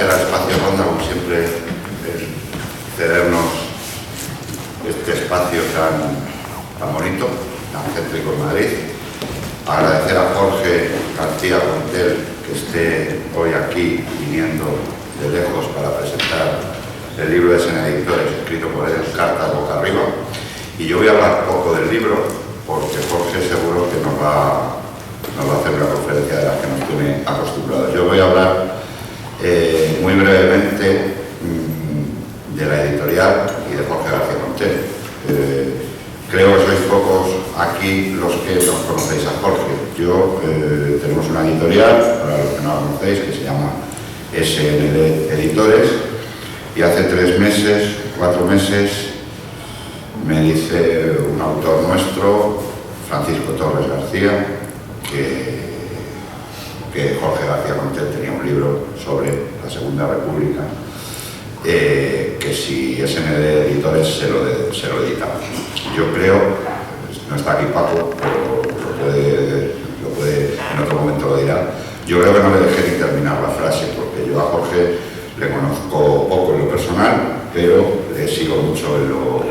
agradecer al Espacio Ronda, como siempre, cedernos este espacio tan bonito, tan céntrico en Madrid. Agradecer a Jorge García Contel que esté hoy aquí viniendo de lejos para presentar el libro de Sena Editores, escrito por él, Cartas Boca Arriba. Y yo voy a hablar poco del libro, porque Jorge seguro que nos va a hacer una conferencia de las que nos tiene acostumbrados. Yo voy a hablar muy brevemente de la editorial y de Jorge García Contel. Creo que sois pocos aquí los que nos conocéis a Jorge. Tenemos una editorial, para los que no la conocéis, que se llama SND Editores, y hace 4 meses, me dice un autor nuestro, Francisco Torres García, que Jorge García Contel tenía un libro sobre la Segunda República, que si SND Editores se lo editaba. Yo creo, no está aquí Paco, pero lo puede, en otro momento lo dirá, yo creo que no le dejé ni terminar la frase, porque yo a Jorge le conozco poco en lo personal, pero le sigo mucho en lo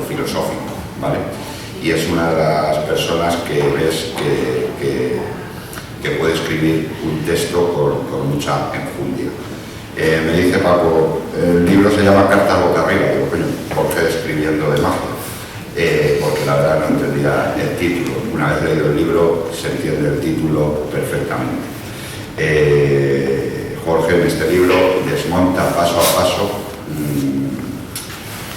filosófico, ¿vale? Y es una de las personas que ves que puede escribir un texto con mucha enjundia. Me dice Paco, el libro se llama Cartas Boca Arriba. Digo, coño, Jorge escribiendo de magia, porque la verdad no entendía el título. Una vez leído el libro se entiende el título perfectamente. Jorge en este libro desmonta paso a paso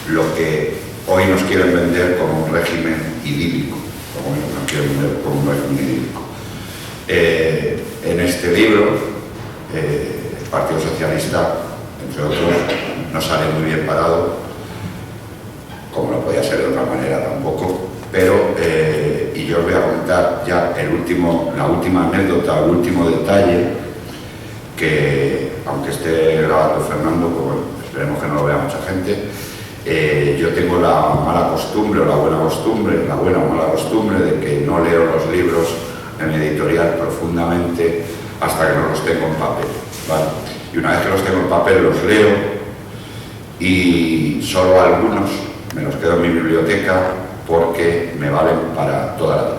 lo que hoy nos quieren vender como un régimen idílico, en este libro, el Partido Socialista, entre otros, no sale muy bien parado, como no podía ser de otra manera tampoco, pero, y yo os voy a contar ya la última anécdota, el último detalle, que aunque esté grabando Fernando, pues bueno, esperemos que no lo vea mucha gente. Yo tengo la mala costumbre o la buena o mala costumbre de que no leo los libros en mi editorial profundamente hasta que no los tengo en papel, ¿vale? Y una vez que los tengo en papel los leo, y solo algunos me los quedo en mi biblioteca porque me valen para toda la vida.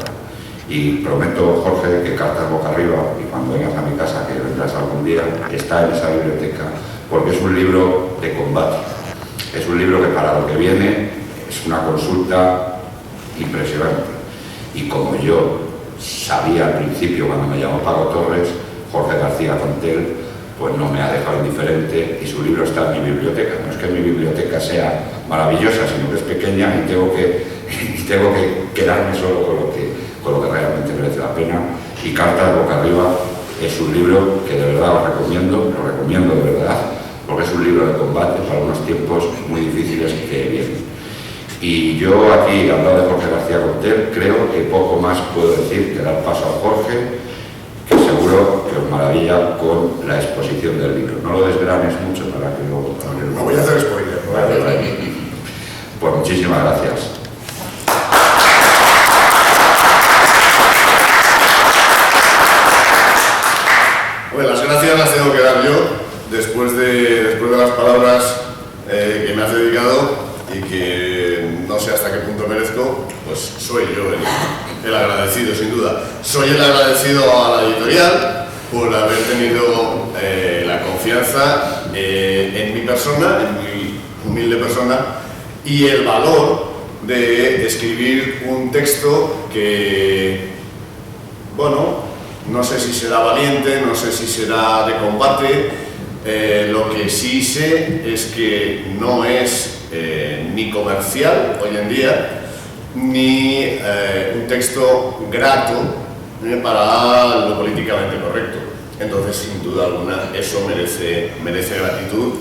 Y prometo, Jorge, que Cartas Boca Arriba, y cuando vengas a mi casa, que vendrás algún día, está en esa biblioteca, porque es un libro de combate. Es un libro que para lo que viene es una consulta impresionante. Y como yo sabía al principio cuando me llamó Paco Torres, Jorge García Contel, pues no me ha dejado indiferente y su libro está en mi biblioteca. No es que mi biblioteca sea maravillosa, sino que es pequeña y tengo que quedarme solo con lo que realmente merece la pena. Y Cartas Boca Arriba es un libro que de verdad lo recomiendo de verdad, porque es un libro de combate para unos tiempos muy difíciles que vienen. Y yo aquí, hablando de Jorge García Contel, creo que poco más puedo decir que dar paso a Jorge, que seguro que os maravilla con la exposición del libro. No lo desgranes mucho para que luego... No voy a hacer spoiler. Vale. Pues muchísimas gracias. Bueno, las gracias las tengo que dar yo, después de las palabras que me has dedicado, y que no sé hasta qué punto merezco, pues soy yo el agradecido, sin duda. Soy el agradecido a la editorial por haber tenido la confianza en mi persona, en mi humilde persona, y el valor de escribir un texto que, bueno, no sé si será valiente, no sé si será de combate. Lo que sí sé es que no es ni comercial hoy en día, ni un texto grato para lo políticamente correcto. Entonces, sin duda alguna, eso merece gratitud,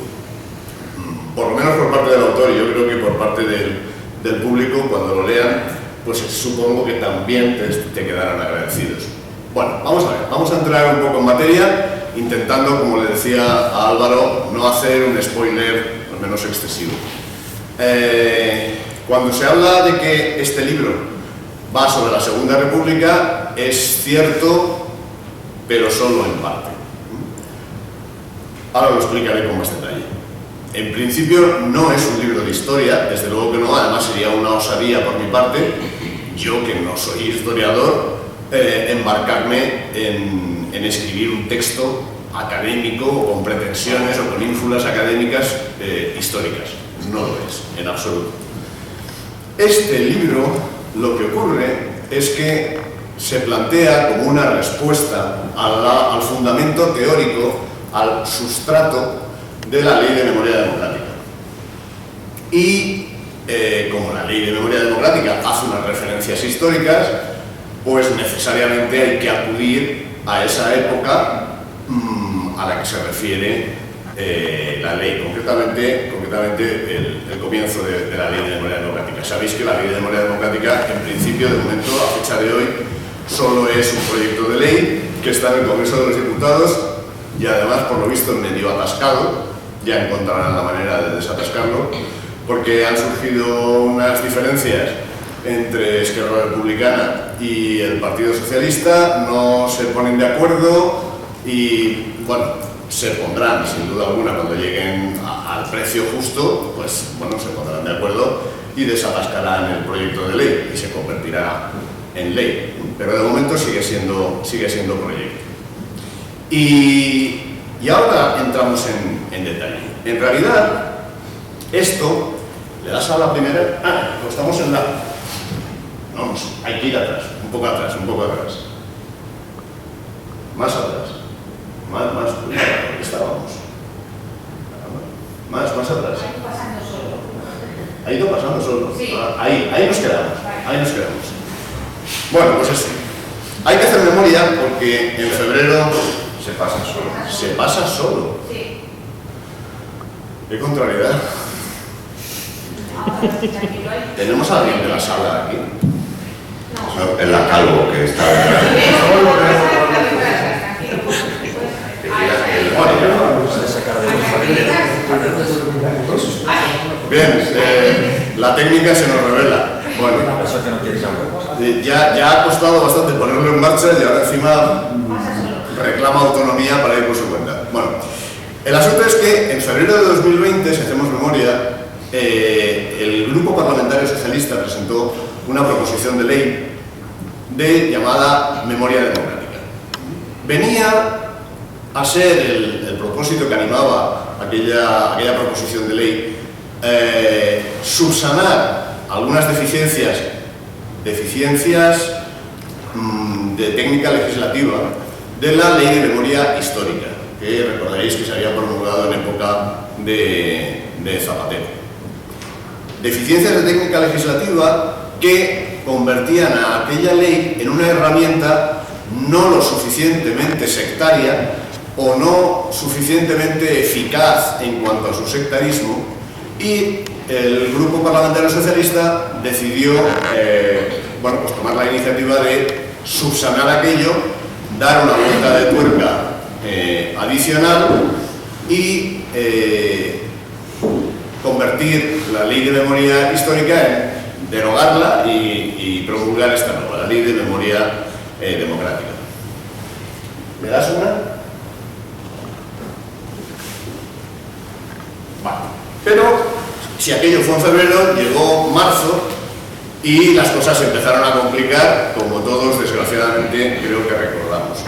por lo menos por parte del autor, y yo creo que por parte del público, cuando lo lean, pues supongo que también te quedarán agradecidos. Bueno, vamos a ver, vamos a entrar un poco en materia, intentando, como le decía a Álvaro, no hacer un spoiler al menos excesivo. Cuando se habla de que este libro va sobre la Segunda República, es cierto, pero solo en parte. Ahora lo explicaré con más detalle. En principio no es un libro de historia, desde luego que no, además sería una osadía por mi parte, yo que no soy historiador, embarcarme en escribir un texto académico o con pretensiones o con ínfulas académicas históricas. No lo es, en absoluto. Este libro, lo que ocurre es que se plantea como una respuesta al fundamento teórico, al sustrato de la Ley de Memoria Democrática. Y como la Ley de Memoria Democrática hace unas referencias históricas, pues necesariamente hay que acudir a esa época a la que se refiere la ley, concretamente el comienzo de la Ley de Memoria Democrática. Sabéis que la Ley de Memoria Democrática, en principio, de momento, a fecha de hoy, solo es un proyecto de ley que está en el Congreso de los Diputados y además, por lo visto, medio atascado. Ya encontrarán la manera de desatascarlo, porque han surgido unas diferencias entre Esquerra Republicana y el Partido Socialista, no se ponen de acuerdo y, bueno, se pondrán, sin duda alguna, cuando lleguen al precio justo, pues, bueno, se pondrán de acuerdo y desatascarán el proyecto de ley y se convertirá en ley. Pero de momento sigue siendo proyecto. Y ahora entramos en detalle. En realidad, esto, ¿le das a la primera? Pues estamos en la... Vamos, hay que ir atrás, un poco atrás. Más atrás. Más, estábamos. Más atrás. Ha ido pasando solo. Sí. Ahí nos quedamos. Bueno, pues eso. Hay que hacer memoria porque en febrero Se pasa solo. se pasa solo. Sí. Qué contrariedad. ¿Tenemos a alguien de la sala aquí? No. En la Calvo, que está... Bien, la técnica se nos revela. Bueno, ya ha costado bastante ponerlo en marcha y ahora encima reclama autonomía para ir por su cuenta. Bueno, el asunto es que en febrero de 2020, si hacemos memoria, el Grupo Parlamentario Socialista presentó una proposición de ley llamada Memoria Democrática. Venía a ser el propósito que animaba aquella proposición de ley, subsanar algunas deficiencias de técnica legislativa de la Ley de Memoria Histórica, que recordaréis que se había promulgado en época de Zapatero. Deficiencias de técnica legislativa que convertían a aquella ley en una herramienta no lo suficientemente sectaria o no suficientemente eficaz en cuanto a su sectarismo, y el Grupo Parlamentario Socialista decidió pues tomar la iniciativa de subsanar aquello, dar una vuelta de tuerca adicional y convertir la Ley de Memoria Histórica en derogarla y promulgar esta nueva, la Ley de Memoria Democrática. ¿Me das una? Vale. Pero si aquello fue en febrero, llegó marzo y las cosas se empezaron a complicar, como todos desgraciadamente creo que recordamos.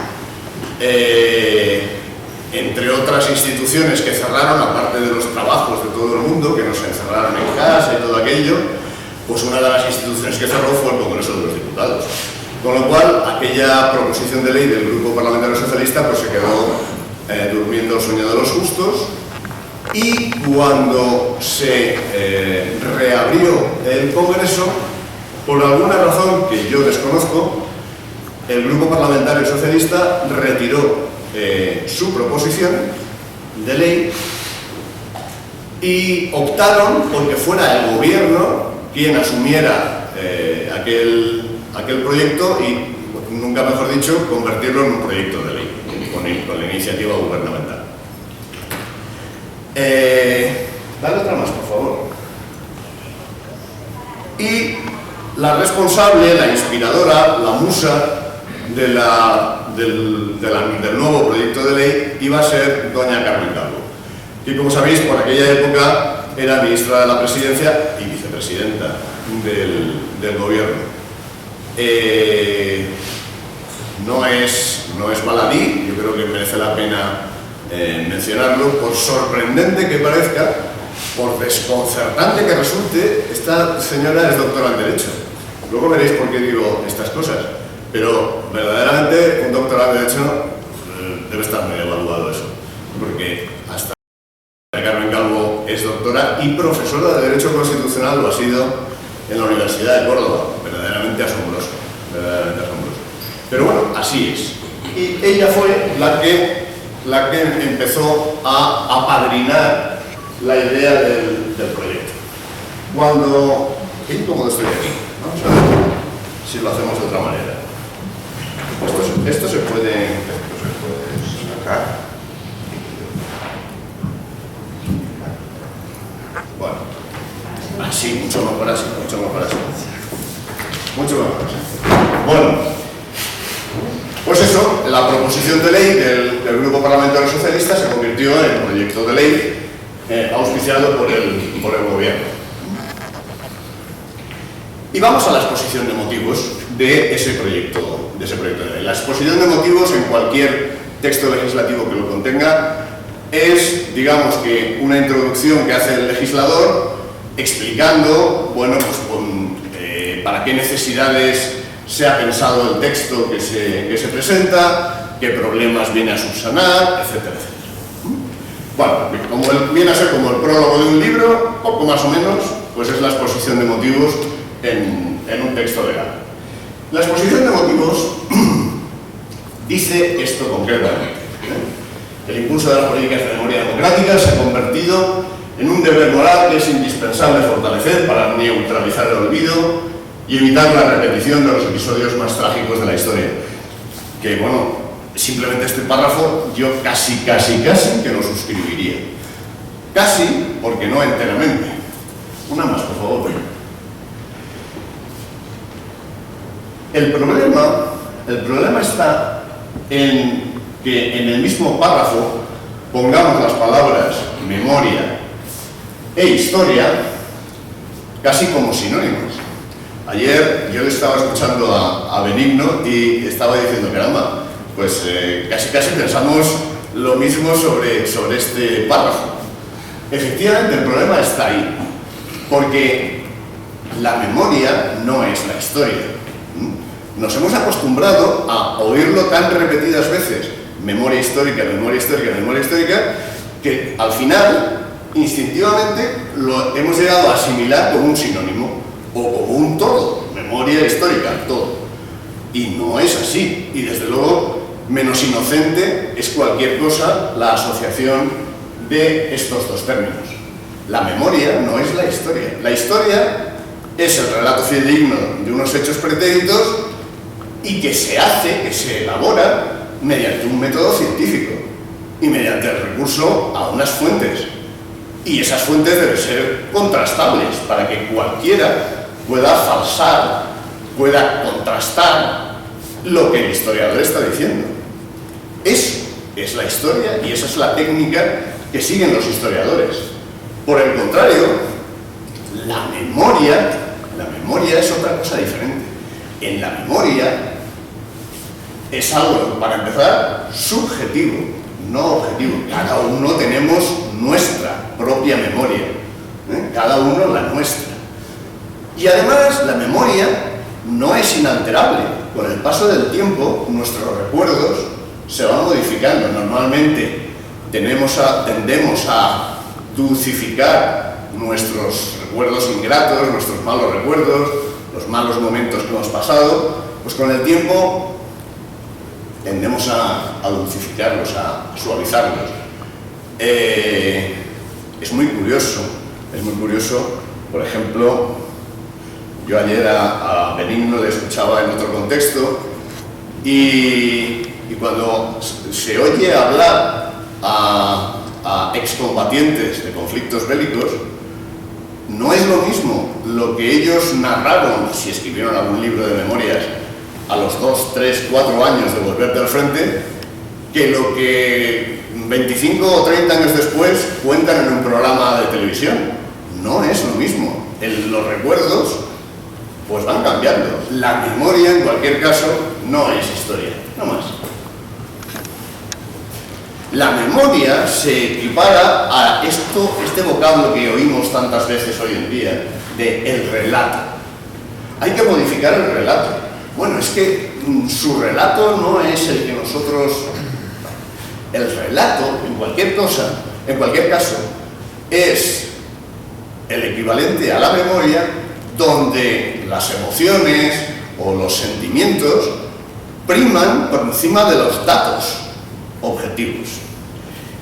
Entre otras instituciones que cerraron, aparte de los trabajos de todo el mundo, que nos encerraron en casa y todo aquello, pues una de las instituciones que cerró fue el Congreso de los Diputados. Con lo cual, aquella proposición de ley del Grupo Parlamentario Socialista pues se quedó durmiendo el sueño de los justos, y cuando se reabrió el Congreso, por alguna razón que yo desconozco, el Grupo Parlamentario Socialista retiró su proposición de ley y optaron porque fuera el gobierno quien asumiera aquel proyecto y, nunca mejor dicho, convertirlo en un proyecto de ley con la iniciativa gubernamental. Dale otra más, por favor. Y la responsable, la inspiradora, la musa del nuevo proyecto de ley iba a ser doña Carmen Calvo. que, como sabéis, por aquella época era ministra de la Presidencia y vicepresidenta del gobierno. No es baladí, yo creo que merece la pena mencionarlo, por sorprendente que parezca, por desconcertante que resulte. Esta señora es doctora en Derecho. Luego veréis por qué digo estas cosas, pero verdaderamente un doctorado en Derecho debe estar muy evaluado eso, porque hasta Carmen Calvo es doctora y profesora de Derecho Constitucional, lo ha sido en la Universidad de Córdoba. Verdaderamente asombroso, verdaderamente asombroso. Pero bueno, así es. Y ella fue la que empezó a apadrinar la idea del proyecto. Qué incómodo estoy aquí. Vamos a ver si lo hacemos de otra manera. Esto se puede sacar. Bueno, así, mucho mejor así. Bueno, pues eso, la proposición de ley del Grupo Parlamentario Socialista se convirtió en proyecto de ley auspiciado por el gobierno. Y vamos a la exposición de motivos de ese proyecto de ley. La exposición de motivos en cualquier texto legislativo que lo contenga es, digamos que, una introducción que hace el legislador explicando, bueno, pues para qué necesidades se ha pensado el texto que se presenta, qué problemas viene a subsanar, etcétera, etcétera. Bueno, viene a ser como el prólogo de un libro, poco más o menos, pues es la exposición de motivos en un texto legal. La exposición de motivos dice esto concretamente. El impulso de las políticas de memoria democrática se ha convertido en un deber moral que es indispensable fortalecer para neutralizar el olvido y evitar la repetición de los episodios más trágicos de la historia. Que, bueno, simplemente este párrafo yo casi que lo suscribiría. Casi, porque no enteramente. Una más, por favor. El problema está en que en el mismo párrafo pongamos las palabras memoria e historia casi como sinónimos. Ayer yo le estaba escuchando a Benigno y estaba diciendo, caramba, pues casi pensamos lo mismo sobre este párrafo. Efectivamente, el problema está ahí, porque la memoria no es la historia. Nos hemos acostumbrado a oírlo tan repetidas veces, memoria histórica, que al final, instintivamente, lo hemos llegado a asimilar como un sinónimo o como un todo, memoria histórica, todo. Y no es así, y desde luego menos inocente es cualquier cosa la asociación de estos dos términos. La memoria no es la historia. La historia es el relato fidedigno de unos hechos pretéritos y que se elabora mediante un método científico y mediante el recurso a unas fuentes. Y esas fuentes deben ser contrastables para que cualquiera pueda falsar, pueda contrastar lo que el historiador está diciendo. Eso es la historia y esa es la técnica que siguen los historiadores. Por el contrario, la memoria es otra cosa diferente. En la memoria es algo, para empezar, subjetivo, no objetivo. Cada uno tenemos nuestra propia memoria, cada uno la nuestra. Y además, la memoria no es inalterable. Con el paso del tiempo, nuestros recuerdos se van modificando. Normalmente tendemos a dulcificar nuestros recuerdos ingratos, nuestros malos recuerdos, los malos momentos que hemos pasado. Pues con el tiempo tendemos a dulcificarlos, a suavizarlos. Es muy curioso, por ejemplo, yo ayer a Benigno le escuchaba en otro contexto y cuando se oye hablar a excombatientes de conflictos bélicos, no es lo mismo lo que ellos narraron, si escribieron algún libro de memorias, a los 2, 3, 4 años de volver del frente, que lo que 25 o 30 años después cuentan en un programa de televisión. No es lo mismo. Los recuerdos pues van cambiando. La memoria, en cualquier caso, no es historia, no más. La memoria se equipara a este vocablo que oímos tantas veces hoy en día, de el relato. Hay que modificar el relato. Bueno, es que su relato no es el que nosotros... El relato, en cualquier cosa, en cualquier caso, es el equivalente a la memoria, donde las emociones o los sentimientos priman por encima de los datos objetivos.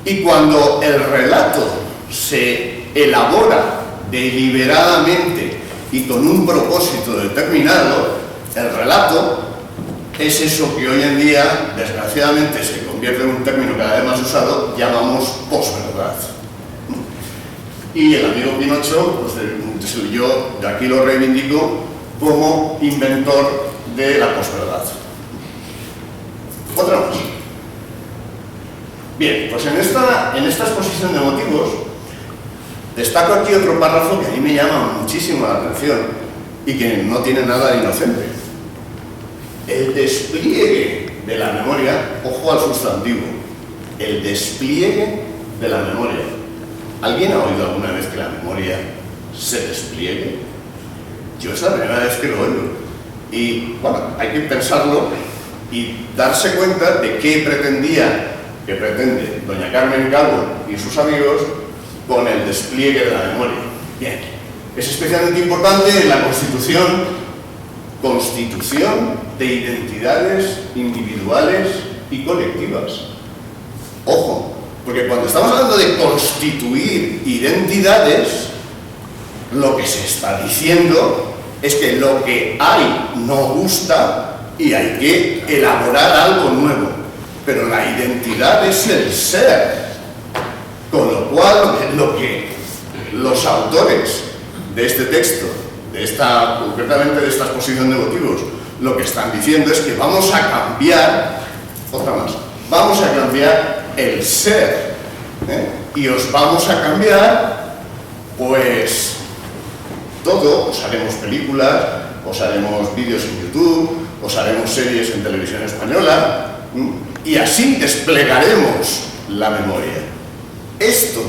Y cuando el relato se elabora deliberadamente y con un propósito determinado, el relato es eso que hoy en día, desgraciadamente, se convierte en un término cada vez más usado, llamamos posverdad. Y el amigo Pinocho, pues yo de aquí lo reivindico como inventor de la posverdad. Otra más. Bien, pues en esta exposición de motivos destaco aquí otro párrafo que a mí me llama muchísimo la atención y que no tiene nada de inocente. El despliegue de la memoria, ojo al sustantivo, el despliegue de la memoria. ¿Alguien ha oído alguna vez que la memoria se despliegue? Yo es la primera vez que lo oigo. Y bueno, hay que pensarlo y darse cuenta de qué pretende doña Carmen Calvo y sus amigos con el despliegue de la memoria. Bien, es especialmente importante en la constitución de identidades individuales y colectivas. Ojo, porque cuando estamos hablando de constituir identidades, lo que se está diciendo es que lo que hay no gusta y hay que elaborar algo nuevo. Pero la identidad es el ser. Con lo cual, lo que los autores de este texto, concretamente de esta exposición de motivos, lo que están diciendo es que vamos a cambiar, vamos a cambiar el ser, y os vamos a cambiar, pues, todo. Os haremos películas, os haremos vídeos en YouTube, os haremos series en televisión española, y así desplegaremos la memoria. Esto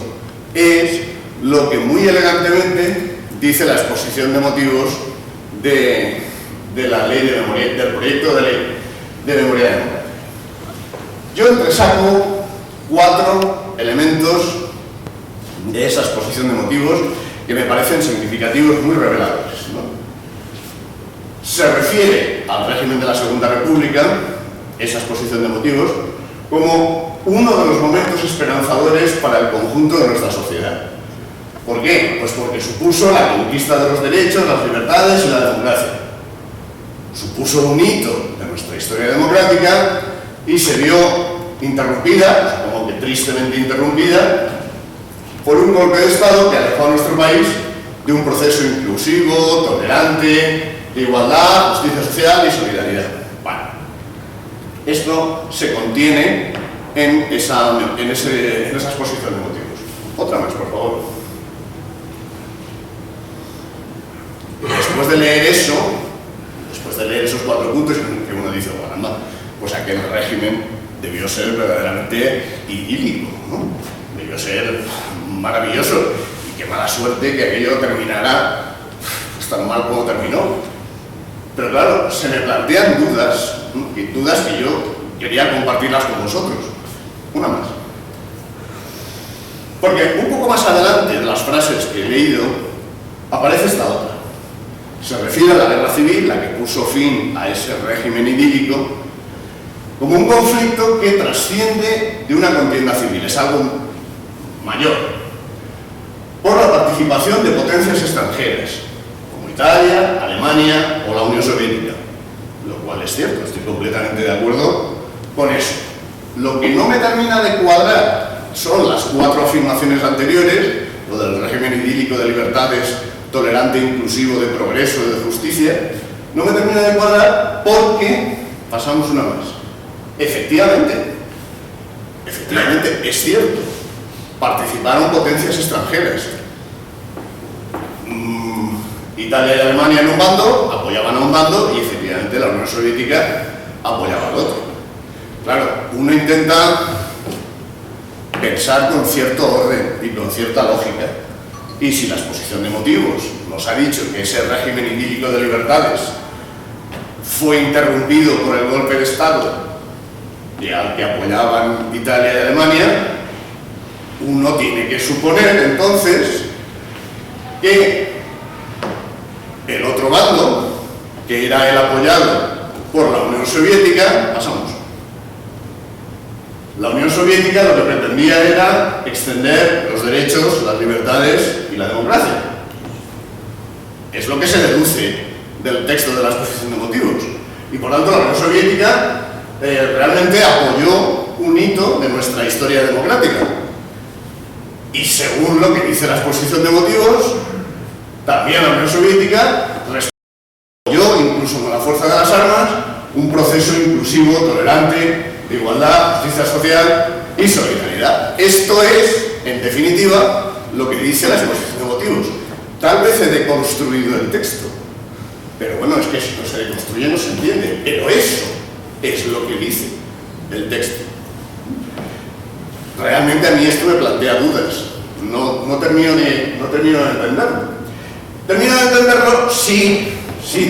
es lo que muy elegantemente dice la exposición de motivos de la ley de memoria, del proyecto de ley de memoria democrática. Yo entresaco 4 elementos de esa exposición de motivos que me parecen significativos, muy reveladores, ¿no? Se refiere al régimen de la Segunda República, esa exposición de motivos, como uno de los momentos esperanzadores para el conjunto de nuestra sociedad. ¿Por qué? Pues porque supuso la conquista de los derechos, las libertades y la democracia. Supuso un hito de nuestra historia democrática y se vio interrumpida, supongo que tristemente interrumpida, por un golpe de Estado que alejó a nuestro país de un proceso inclusivo, tolerante, de igualdad, justicia social y solidaridad. Bueno, esto se contiene en esa exposición de motivos. Otra más, por favor. Después de leer eso, después de leer esos 4 puntos, que uno dice, caramba, pues aquel régimen debió ser verdaderamente idílico, ¿no? Debió ser maravilloso. Y qué mala suerte que aquello terminara pues, tan mal como terminó. Pero claro, se me plantean dudas, ¿no? Y dudas que yo quería compartirlas con vosotros. Una más. Porque un poco más adelante de las frases que he leído, aparece esta otra. Se refiere a la guerra civil, la que puso fin a ese régimen idílico, como un conflicto que trasciende de una contienda civil, es algo mayor, por la participación de potencias extranjeras, como Italia, Alemania o la Unión Soviética, lo cual es cierto, estoy completamente de acuerdo con eso. Lo que no me termina de cuadrar son las 4 afirmaciones anteriores, lo del régimen idílico de libertades, tolerante, inclusivo, de progreso, de justicia, no me termina de cuadrar porque pasamos una más. Efectivamente, efectivamente, es cierto, participaron potencias extranjeras. Italia y Alemania en un bando apoyaban a un bando y efectivamente la Unión Soviética apoyaba al otro. Claro, uno intenta pensar con cierto orden y con cierta lógica. Y si la exposición de motivos nos ha dicho que ese régimen idílico de libertades fue interrumpido por el golpe de Estado y al que apoyaban Italia y Alemania, uno tiene que suponer entonces que el otro bando, que era el apoyado por la Unión Soviética, pasamos. La Unión Soviética lo que pretendía era extender los derechos, las libertades y la democracia. Es lo que se deduce del texto de la exposición de motivos. Y por tanto la Unión Soviética realmente apoyó un hito de nuestra historia democrática. Y según lo que dice la exposición de motivos, también la Unión Soviética apoyó, incluso con la fuerza de las armas, un proceso inclusivo, tolerante, de igualdad, justicia social y solidaridad. Esto es, en definitiva, lo que dice la exposición de motivos. Tal vez he deconstruido el texto, pero bueno, es que si no se deconstruye no se entiende. Pero eso es lo que dice el texto. Realmente a mí esto me plantea dudas. No termino de entenderlo. Termino de entenderlo si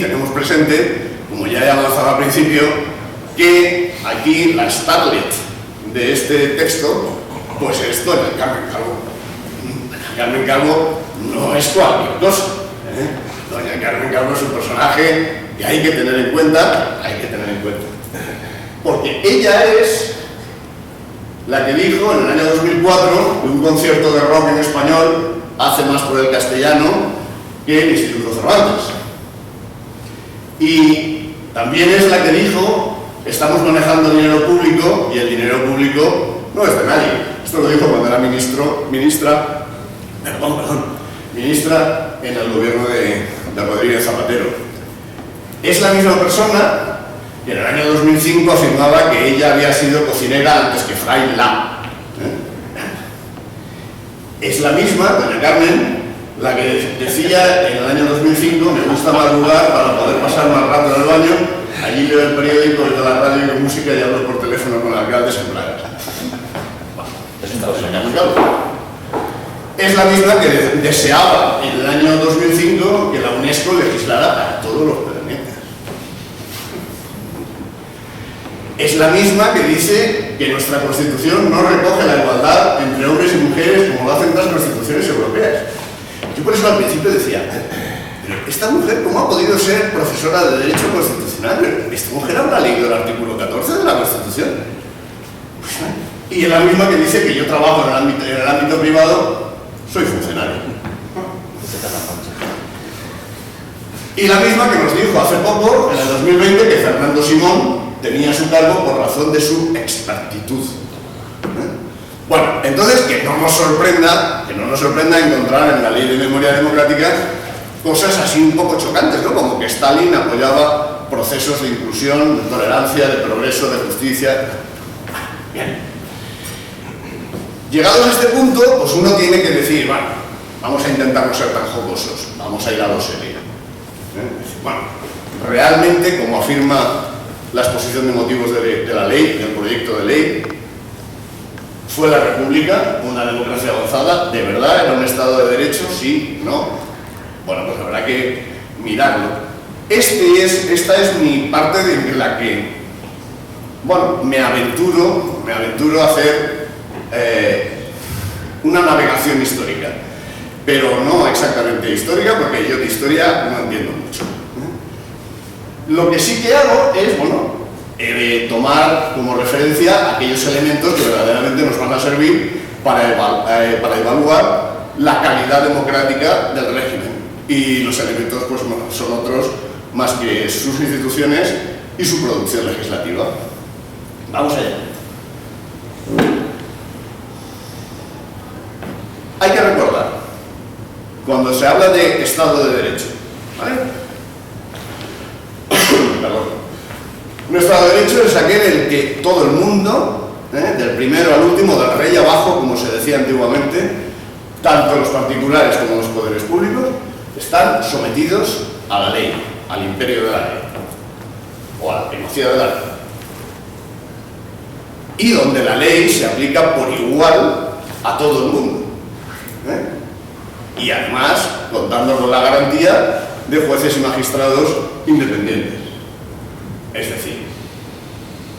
tenemos presente, como ya he avanzado al principio, que aquí la starlet de este texto pues es doña Carmen Calvo. Doña Carmen Calvo no es cualquier cosa, ¿eh? Doña Carmen Calvo es un personaje que hay que tener en cuenta, porque ella es la que dijo en el año 2004 que un concierto de rock en español hace más por el castellano que el Instituto Cervantes. Y también es la que dijo: estamos manejando dinero público y el dinero público no es de nadie. Esto lo dijo cuando era ministra en el gobierno de Rodríguez Zapatero. Es la misma persona que en el año 2005 afirmaba que ella había sido cocinera antes que Fray Lam. Es la misma, doña Carmen, la que decía en el año 2005: me gusta madrugar para poder pasar más rato en el baño. Allí leo el periódico, oigo la radio, oigo música y hablo por teléfono con alcaldes en Praga. Es la misma que deseaba en el año 2005 que la UNESCO legislara para todos los planetas. Es la misma que dice que nuestra Constitución no recoge la igualdad entre hombres y mujeres como lo hacen las constituciones europeas. Yo por eso al principio decía: pero esta mujer, ¿cómo ha podido ser profesora de Derecho Constitucional? Esta mujer habrá leído el artículo 14 de la Constitución. Y es la misma que dice que yo trabajo en el ámbito privado, soy funcionario. Y la misma que nos dijo hace poco, en el 2020, que Fernando Simón tenía su cargo por razón de su expertitud. Bueno, entonces que no nos sorprenda encontrar en la Ley de Memoria Democrática cosas así un poco chocantes, ¿no? Como que Stalin apoyaba procesos de inclusión, de tolerancia, de progreso, de justicia. Bien. Llegados a este punto, pues uno tiene que decir: bueno, vamos a intentar no ser tan jocosos, vamos a ir a lo serio. Bueno, realmente, como afirma la exposición de motivos de la ley, del proyecto de ley, ¿fue la República una democracia avanzada? ¿De verdad era un Estado de Derecho? ¿Sí? ¿No? Bueno, pues habrá que mirarlo. Esta es mi parte en la que, bueno, me aventuro a hacer una navegación histórica, pero no exactamente histórica, porque yo de historia no entiendo mucho. Lo que sí que hago es, bueno, tomar como referencia aquellos elementos que verdaderamente nos van a servir para evaluar la calidad democrática del régimen. Y los elementos, pues, no son otros más que sus instituciones y su producción legislativa. Vamos allá. Hay que recordar, cuando se habla de Estado de Derecho, ¿vale? Perdón. Un Estado de Derecho es aquel en el que todo el mundo del primero al último, del rey abajo, como se decía antiguamente, tanto los particulares como los poderes públicos, están sometidos a la ley, al imperio de la ley, o a la primacía de la ley. Y donde la ley se aplica por igual a todo el mundo. Y además, contando con la garantía de jueces y magistrados independientes. Es decir,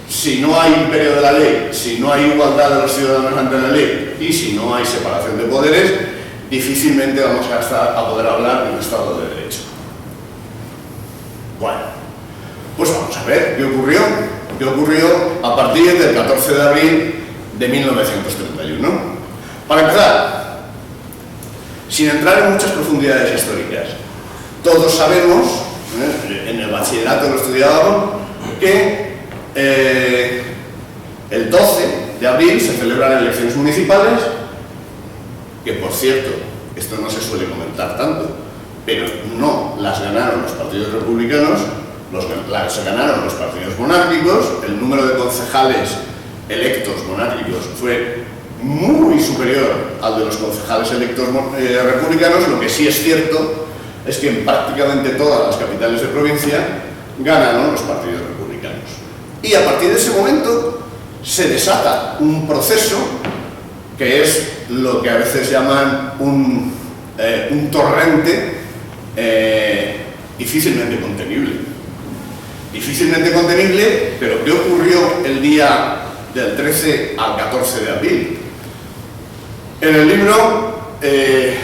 si no hay imperio de la ley, si no hay igualdad de los ciudadanos ante la ley y si no hay separación de poderes, difícilmente vamos a poder hablar de un Estado de Derecho. Bueno, pues vamos a ver qué ocurrió. ¿Qué ocurrió a partir del 14 de abril de 1931? Para empezar, sin entrar en muchas profundidades históricas, todos sabemos, en el bachillerato lo estudiábamos, que el 12 de abril se celebran elecciones municipales, que por cierto, esto no se suele comentar tanto, pero no las ganaron los partidos republicanos, las ganaron los partidos monárquicos. El número de concejales electos monárquicos fue muy superior al de los concejales electos republicanos. Lo que sí es cierto es que en prácticamente todas las capitales de provincia ganaron los partidos republicanos. Y a partir de ese momento se desata un proceso que es lo que a veces llaman un torrente difícilmente contenible. Difícilmente contenible, pero ¿qué ocurrió el día del 13 al 14 de abril? En el libro,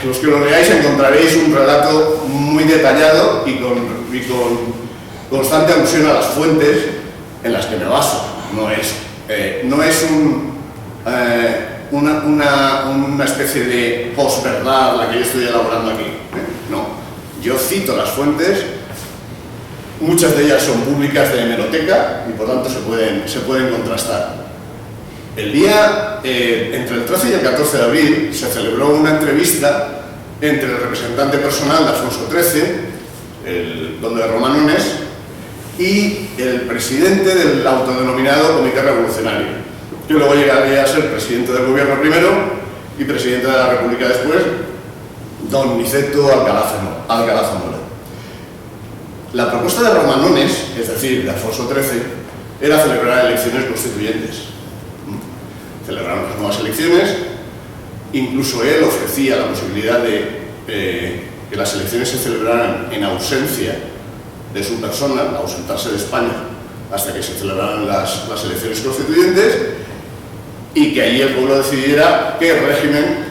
los que lo leáis encontraréis un relato muy detallado y con constante alusión a las fuentes en las que me baso. No es una especie de posverdad la que yo estoy elaborando aquí. No, yo cito las fuentes. Muchas de ellas son públicas de hemeroteca y por tanto se pueden contrastar. El día, entre el 13 y el 14 de abril, se celebró una entrevista entre el representante personal de Alfonso XIII, el conde de Romanones, y el presidente del autodenominado Comité Revolucionario, que luego llegaría a ser presidente del gobierno primero y presidente de la República después, don Niceto Alcalá Zamora. La propuesta de Romanones, es decir, de Alfonso XIII, era celebrar elecciones constituyentes. Celebraron las nuevas elecciones, incluso él ofrecía la posibilidad de que las elecciones se celebraran en ausencia de su persona, ausentarse de España hasta que se celebraran las elecciones constituyentes y que allí el pueblo decidiera qué régimen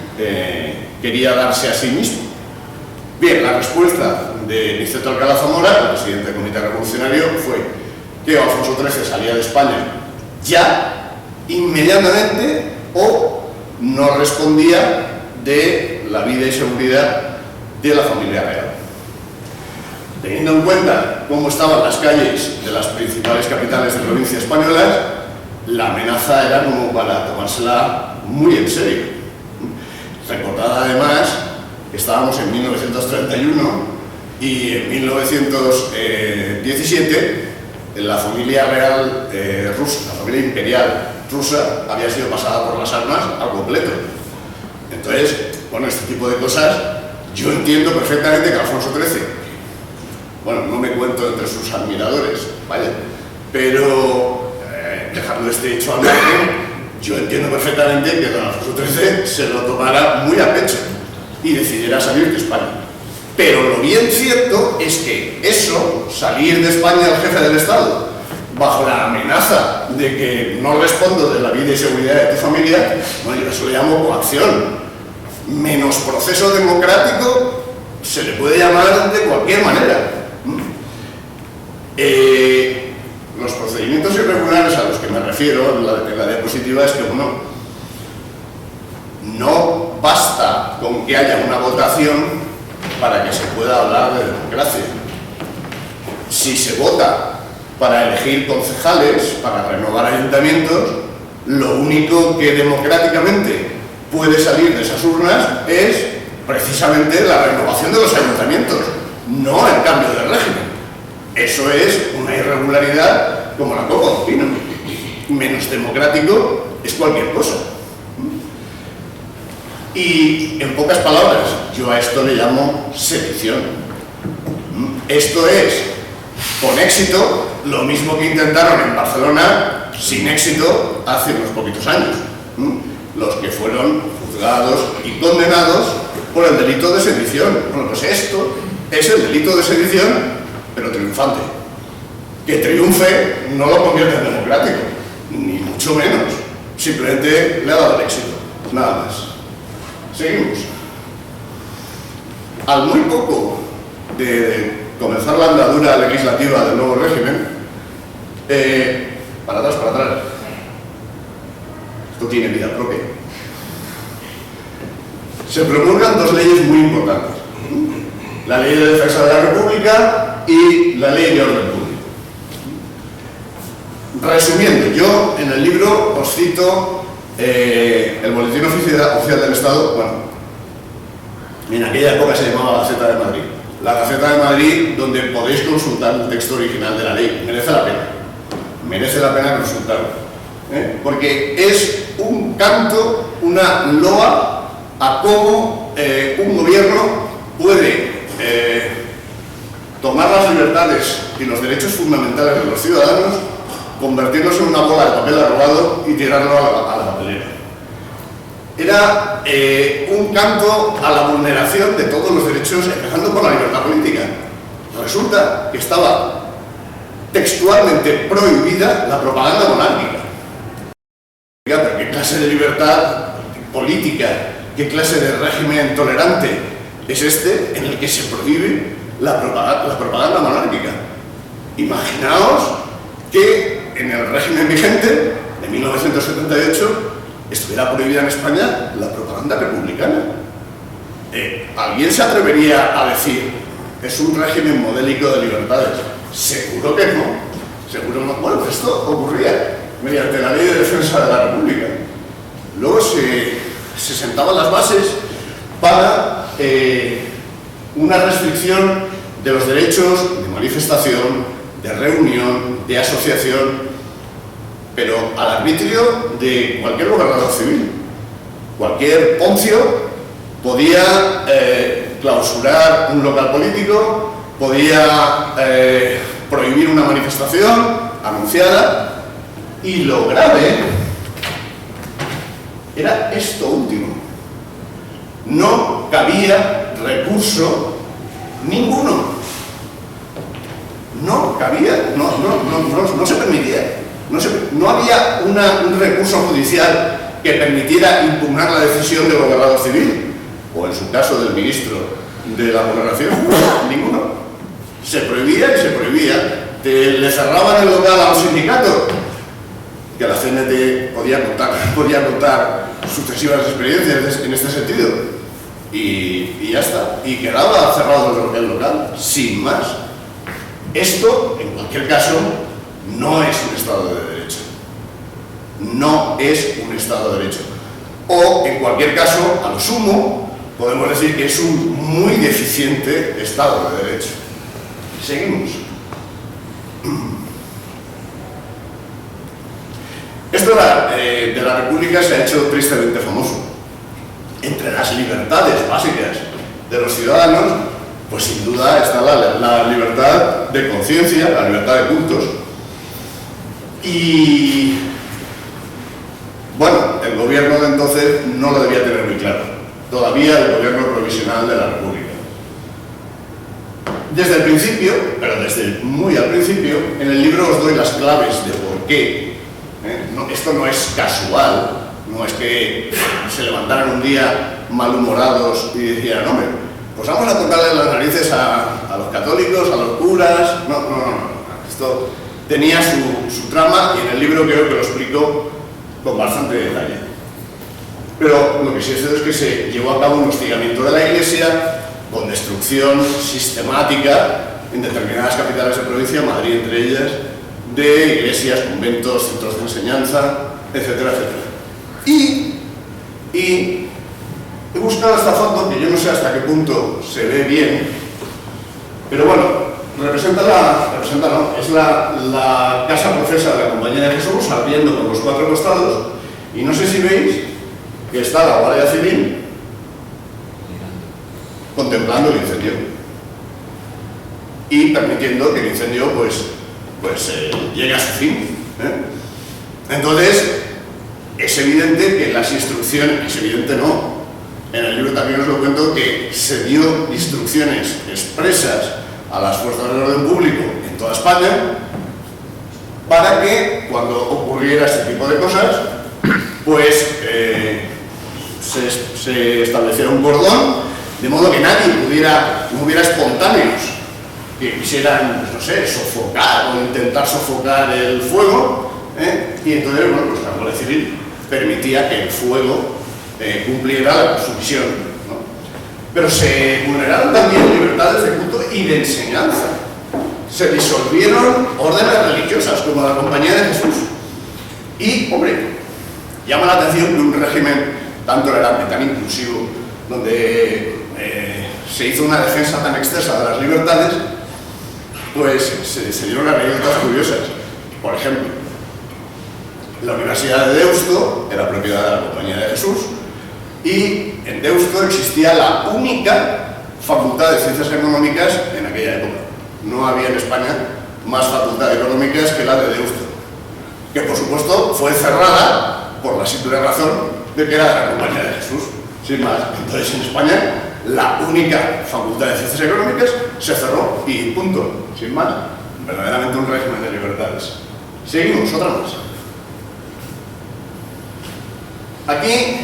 quería darse a sí mismo. Bien, la respuesta de Niceto Alcalá Zamora, el presidente del Comité Revolucionario, fue que Alfonso XIII salía de España ya, inmediatamente, o no respondía de la vida y seguridad de la familia real. Teniendo en cuenta cómo estaban las calles de las principales capitales de provincias españolas, la amenaza era como para tomársela muy en serio. Recordad además que estábamos en 1931 y en 1917 la familia real rusa, la familia imperial rusa, había sido pasada por las armas al completo. Entonces, bueno, este tipo de cosas, yo entiendo perfectamente que Alfonso XIII, bueno, no me cuento entre sus admiradores, vaya, pero dejando este hecho al margen, yo entiendo perfectamente que don Alfonso XIII se lo tomara muy a pecho y decidiera salir de España. Pero lo bien cierto es que eso, salir de España al jefe del Estado, bajo la amenaza de que no respondo de la vida y seguridad de tu familia, bueno, yo eso le llamo coacción. Menos proceso democrático se le puede llamar de cualquier manera. Los procedimientos irregulares a los que me refiero en la diapositiva es que, bueno, no basta con que haya una votación para que se pueda hablar de democracia. Si se vota para elegir concejales, para renovar ayuntamientos, lo único que democráticamente puede salir de esas urnas es precisamente la renovación de los ayuntamientos, no el cambio de régimen. Eso es una irregularidad como la copa de un pino. Menos democrático es cualquier cosa. Y en pocas palabras, yo a esto le llamo sedición. Esto es, con éxito, lo mismo que intentaron en Barcelona, sin éxito, hace unos poquitos años. Los que fueron juzgados y condenados por el delito de sedición. Bueno, pues esto es el delito de sedición, pero triunfante. Que triunfe no lo convierte en democrático, ni mucho menos. Simplemente le ha dado el éxito, nada más. Seguimos. Al muy poco de comenzar la andadura legislativa del nuevo régimen, para atrás, esto tiene vida propia, se promulgan dos leyes muy importantes: la Ley de Defensa de la República y la Ley de Orden Público. Resumiendo, yo en el libro os cito el Boletín Oficial del Estado. Bueno, en aquella época se llamaba Gaceta de Madrid. La Gaceta de Madrid, donde podéis consultar el texto original de la ley. Merece la pena consultarlo, porque es un canto, una loa a cómo un gobierno puede tomar las libertades y los derechos fundamentales de los ciudadanos, convertirlos en una bola de papel arrugado y tirarlo a la papelera. Era un canto a la vulneración de todos los derechos, empezando por la libertad política. Resulta que estaba textualmente prohibida la propaganda monárquica. ¿Pero qué clase de libertad política, qué clase de régimen tolerante es este en el que se prohíbe la propaganda monárquica? Imaginaos que en el régimen vigente de 1978 estuviera prohibida en España la propaganda republicana. ¿Alguien se atrevería a decir es un régimen modélico de libertades? Seguro que no. Seguro no. Bueno, pues esto ocurría mediante la Ley de Defensa de la República. Luego se sentaban las bases para una restricción de los derechos de manifestación, de reunión, de asociación, pero al arbitrio de cualquier gobernador civil. Cualquier Poncio podía clausurar un local político, podía prohibir una manifestación anunciada, y lo grave era esto último: no cabía recurso ninguno. No cabía, no se permitía. No había un recurso judicial que permitiera impugnar la decisión del gobernador civil, o en su caso del ministro de la Gobernación. Ninguno. Se prohibía y se prohibía. Le cerraban el local a un sindicato, que la CNT podía contar sucesivas experiencias en este sentido, y ya está. Y quedaba cerrado el local, sin más. Esto, en cualquier caso, no es un Estado de Derecho. No es un Estado de Derecho. O, en cualquier caso, a lo sumo, podemos decir que es un muy deficiente Estado de Derecho. Seguimos. Esto de la República se ha hecho tristemente famoso. Entre las libertades básicas de los ciudadanos, pues sin duda está la libertad de conciencia, la libertad de cultos. Y bueno, el gobierno de entonces no lo debía tener muy claro. Todavía el gobierno provisional de la República. Desde el principio, pero desde muy al principio, en el libro os doy las claves de por qué. Esto no es casual, no es que se levantaran un día malhumorados y dijeran, hombre, pues vamos a tocarle las narices a los católicos, a los curas. No. Esto tenía su trama, y en el libro creo que lo explico con bastante detalle. Pero lo que sí es cierto es que se llevó a cabo un hostigamiento de la Iglesia con destrucción sistemática en determinadas capitales de provincia, Madrid entre ellas, de iglesias, conventos, centros de enseñanza, etcétera, etcétera. Y he buscado esta foto, que yo no sé hasta qué punto se ve bien, pero bueno, es la casa profesa de la Compañía de Jesús, abriendo con los cuatro costados, Y no sé si veis que está la Guardia Civil contemplando el incendio y permitiendo que el incendio pues llegue a su fin, ¿eh? Entonces, es evidente que las instrucciones, es evidente no, en el libro también os lo cuento, que se dio instrucciones expresas a las fuerzas de orden público en toda España para que cuando ocurriera este tipo de cosas, pues se estableciera un cordón, de modo que nadie no hubiera espontáneos que quisieran, no sé, sofocar o intentar sofocar el fuego, ¿eh? Y entonces, bueno, pues la Guardia Civil permitía que el fuego cumpliera su misión, ¿no? Pero se vulneraron también libertades de culto y de enseñanza. Se disolvieron órdenes religiosas como la Compañía de Jesús. Y, hombre, llama la atención que un régimen tan tolerante, tan inclusivo, donde se hizo una defensa tan extensa de las libertades, pues se dieron anécdotas curiosas. Por ejemplo, la Universidad de Deusto era propiedad de la Compañía de Jesús y en Deusto existía la única facultad de ciencias económicas en aquella época. No había en España más facultades económicas que la de Deusto, que por supuesto fue cerrada por la simple razón de que era de la Compañía de Jesús, sin más. Entonces en España la única facultad de ciencias económicas se cerró y punto, sin más. Verdaderamente un régimen de libertades. Seguimos, otra más. Aquí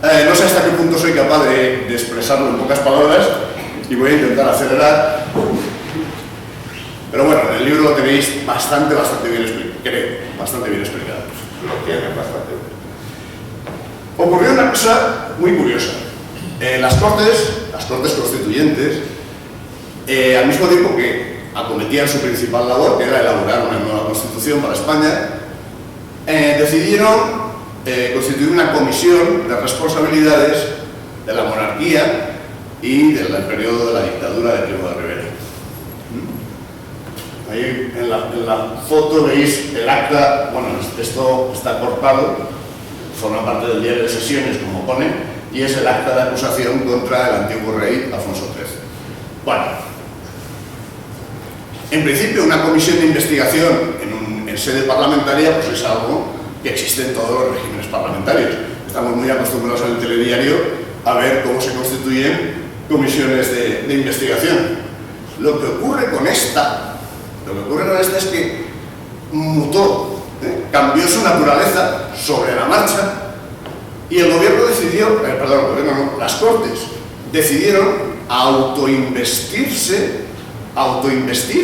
no sé hasta qué punto soy capaz de expresarlo en pocas palabras y voy a intentar acelerar, pero bueno, en el libro lo tenéis bastante bien explicado, creo, bastante bien explicado. Lo tienen bastante bien. Ocurrió una cosa muy curiosa. Las Cortes Constituyentes, al mismo tiempo que acometían su principal labor, que era elaborar una nueva Constitución para España, decidieron constituir una comisión de responsabilidades de la monarquía y del periodo de la dictadura de Primo de Rivera. Ahí en la foto veis el acta, bueno, esto está cortado, forma parte del diario de sesiones, como pone, y es el acta de acusación contra el antiguo rey Alfonso XIII. Bueno, en principio una comisión de investigación en sede parlamentaria pues es algo que existe en todos los regímenes parlamentarios. Estamos muy acostumbrados en el telediario a ver cómo se constituyen comisiones de investigación. Lo que ocurre con esta es que mutó, cambió su naturaleza sobre la marcha y el gobierno decidió, las Cortes decidieron autoinvestir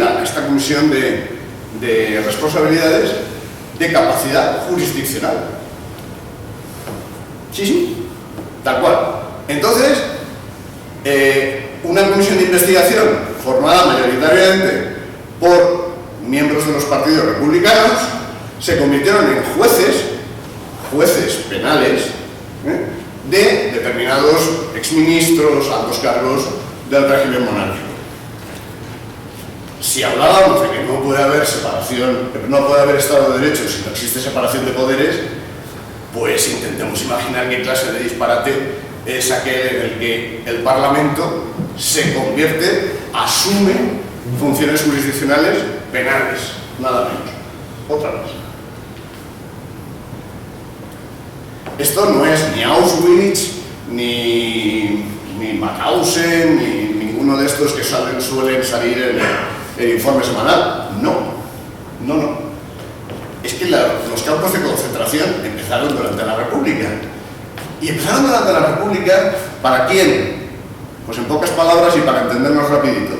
a esta comisión de responsabilidades de capacidad jurisdiccional. Sí, tal cual. Entonces, una comisión de investigación formada mayoritariamente por miembros de los partidos republicanos se convirtieron en jueces penales de determinados exministros, altos cargos del régimen monárquico. Si hablábamos de que no puede haber Estado de Derecho si no existe separación de poderes, pues intentemos imaginar qué clase de disparate es aquel en el que el Parlamento se convierte, asume funciones jurisdiccionales penales, nada menos. Otra vez. Esto no es ni Auschwitz, ni Mauthausen, ni ninguno de estos que suelen salir en el informe semanal. No. Es que los campos de concentración empezaron durante la República. Y empezaron durante la República, ¿para quién? Pues en pocas palabras y para entendernos rapidito,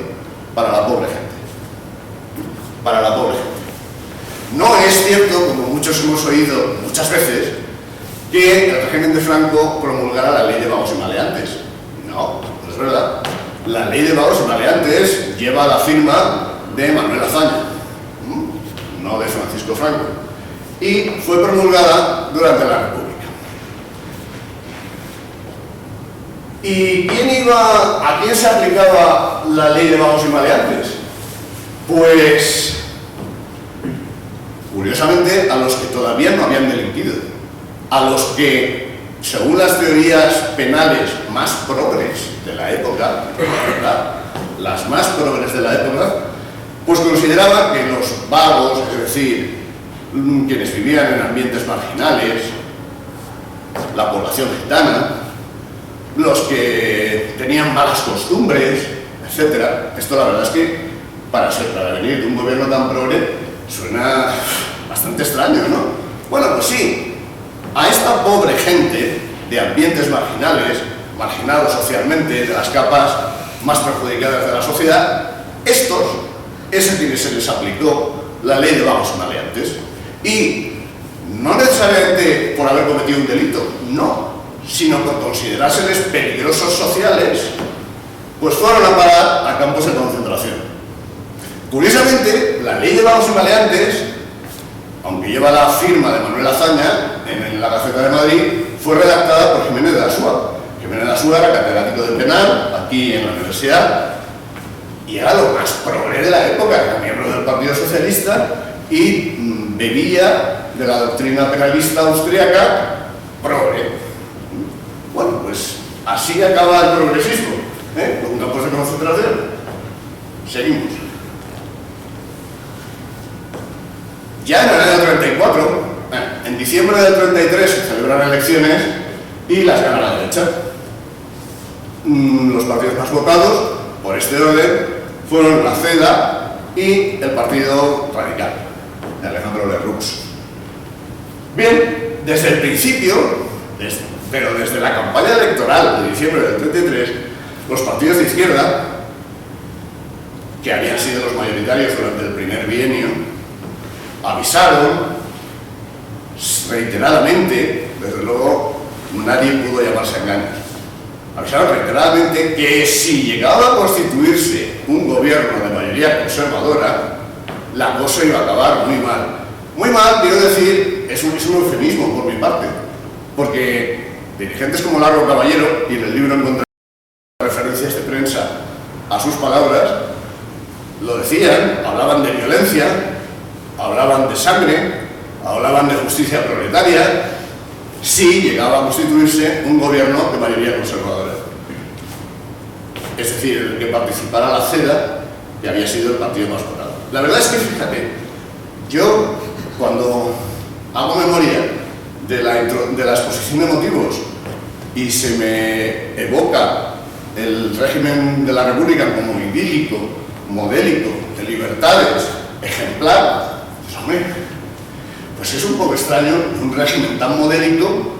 para la pobre gente. Para la pobre gente. No es cierto, como muchos hemos oído muchas veces, que el régimen de Franco promulgara la ley de vagos y maleantes. No es verdad. La ley de vagos y maleantes lleva la firma de Manuel Azaña, no de Francisco Franco, y fue promulgada durante la República. ¿Y a quién se aplicaba la ley de vagos y maleantes? Pues, curiosamente, a los que todavía no habían delinquido. a los que, según las teorías penales más progres de la época, ¿verdad?, las más progres de la época, pues consideraban que los vagos, es decir, quienes vivían en ambientes marginales, la población gitana, los que tenían malas costumbres, etc. Esto la verdad es que para venir de un gobierno tan progre suena bastante extraño, ¿no? Bueno, pues sí, a esta pobre gente de ambientes marginales, marginados socialmente, de las capas más perjudicadas de la sociedad, estos es a quienes se les aplicó la ley de vagos y maleantes. Y no necesariamente por haber cometido un delito, no, sino por considerárseles peligrosos sociales, pues fueron a parar a campos de concentración. Curiosamente, la ley de vagos y maleantes, aunque lleva la firma de Manuel Azaña en la Gaceta de Madrid, fue redactada por Jiménez de la Súa. Jiménez de la Súa era catedrático de penal aquí en la universidad y era lo más progre de la época, era miembro del Partido Socialista y bebía de la doctrina penalista austríaca progre. Bueno, pues así acaba el progresismo, con campos de concentración. Seguimos. Ya en el año 34, en diciembre del 33 se celebran elecciones y las gana la derecha. Los partidos más votados, por este orden, fueron la CEDA y el Partido Radical, de Alejandro Lerroux. Bien, desde el principio, pero desde la campaña electoral de diciembre del 33, los partidos de izquierda, que habían sido los mayoritarios durante el primer bienio, avisaron reiteradamente, desde luego nadie pudo llamarse a engaños, avisaron reiteradamente que si llegaba a constituirse un gobierno de mayoría conservadora, la cosa iba a acabar muy mal. Muy mal, quiero decir, es un eufemismo por mi parte, porque dirigentes como Largo Caballero, y en el libro encontré referencias de prensa a sus palabras, lo decían, hablaban de violencia, hablaban de sangre, hablaban de justicia proletaria, si llegaba a constituirse un gobierno de mayoría conservadora. Es decir, en el que participara la CEDA, que había sido el partido más votado. La verdad es que, fíjate, yo cuando hago memoria de la exposición de motivos y se me evoca el régimen de la República como idílico, modélico, de libertades, ejemplar, pues hombre, pues es un poco extraño un régimen tan modélico,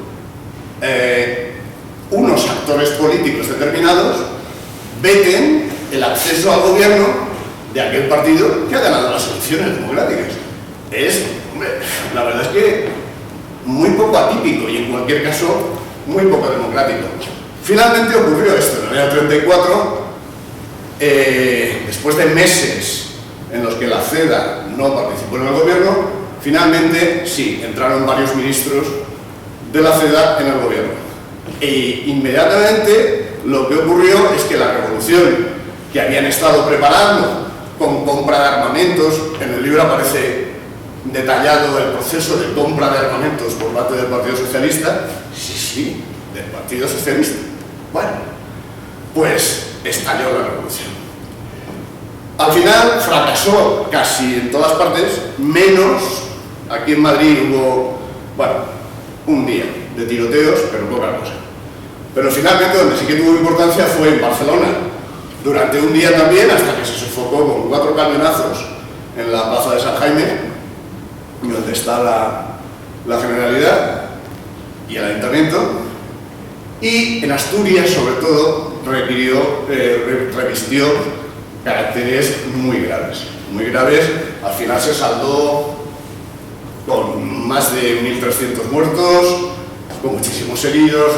unos actores políticos determinados veten el acceso al gobierno de aquel partido que ha ganado las elecciones democráticas. Es, hombre, la verdad es que muy poco atípico y en cualquier caso muy poco democrático. Finalmente ocurrió esto en el año 34, después de meses en los que la CEDA no participó en el gobierno, finalmente sí, entraron varios ministros de la CEDA en el gobierno. E inmediatamente lo que ocurrió es que la revolución que habían estado preparando con compra de armamentos, en el libro aparece detallado el proceso de compra de armamentos por parte del Partido Socialista, sí, del Partido Socialista. Bueno, pues estalló la revolución. Al final fracasó casi en todas partes, menos aquí en Madrid hubo, bueno, un día de tiroteos, pero poca cosa. Pero finalmente donde sí que tuvo importancia fue en Barcelona, durante un día también, hasta que se sofocó con 4 cañonazos en la plaza de San Jaime, donde está la Generalidad y el Ayuntamiento, y en Asturias, sobre todo, revistió caracteres muy graves. Muy graves, al final se saldó con más de 1.300 muertos, con muchísimos heridos,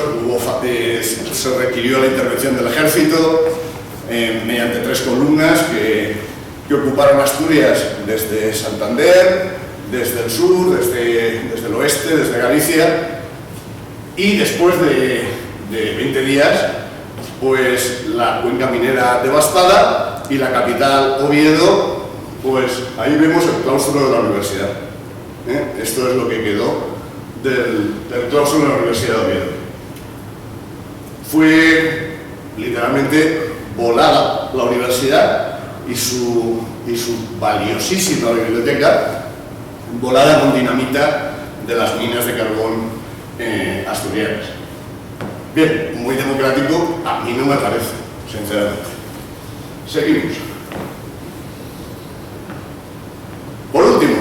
se requirió la intervención del ejército mediante 3 columnas que ocuparon Asturias desde Santander, desde el sur, desde el oeste, desde Galicia, y después de 20 días, pues la cuenca minera devastada y la capital, Oviedo, pues ahí vemos el claustro de la universidad. Esto es lo que quedó del claustro de la Universidad de Oviedo. Fue literalmente volada la universidad y su valiosísima biblioteca volada con dinamita de las minas de carbón asturianas. Bien, muy democrático, a mí no me parece, sinceramente. Seguimos. Por último,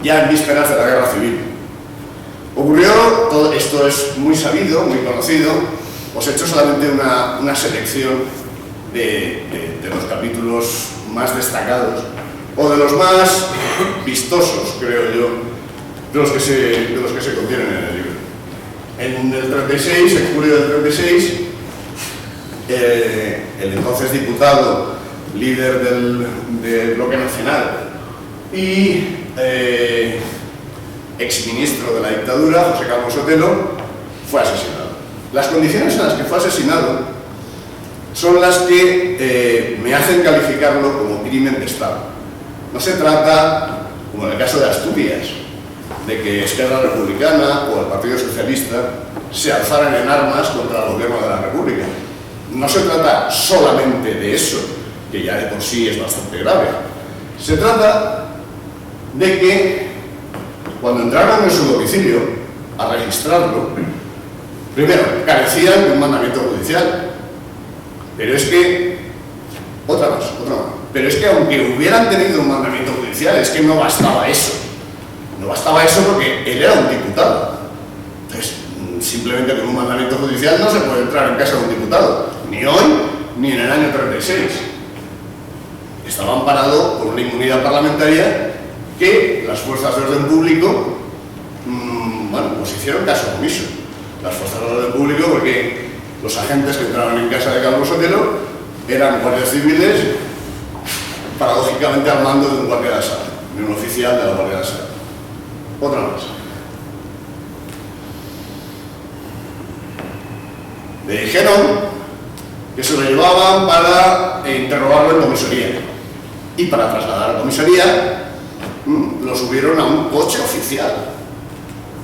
ya en vísperas de la Guerra Civil, ocurrió, todo esto es muy sabido, muy conocido, os he hecho solamente una selección de los capítulos más destacados, o de los más vistosos, creo yo, de los que se contienen en el libro. En el 36, en julio del 36, el entonces diputado, líder del Bloque Nacional y exministro de la dictadura, José Carlos Sotelo, fue asesinado. Las condiciones en las que fue asesinado son las que me hacen calificarlo como crimen de Estado. No se trata, como en el caso de Asturias, de que Esquerra Republicana o el Partido Socialista se alzaran en armas contra el gobierno de la República. No se trata solamente de eso, que ya de por sí es bastante grave. Se trata de que cuando entraron en su domicilio a registrarlo, primero, carecían de un mandamiento judicial, pero es que, otra más, pero es que aunque hubieran tenido un mandamiento judicial, es que no bastaba eso. No bastaba eso porque él era un diputado. Entonces, simplemente con un mandamiento judicial no se puede entrar en casa de un diputado, ni hoy ni en el año 36. Estaba amparado por una inmunidad parlamentaria que las fuerzas de orden público, pues hicieron caso omiso. Las fuerzas de orden público, porque los agentes que entraron en casa de Carlos Sotelo eran guardias civiles, paradójicamente al mando de un guardia de asalto, de un oficial de la Guardia de Asalto. Otra más. Le dijeron que se lo llevaban para interrogarlo en comisaría. Y para trasladar a la comisaría, lo subieron a un coche oficial,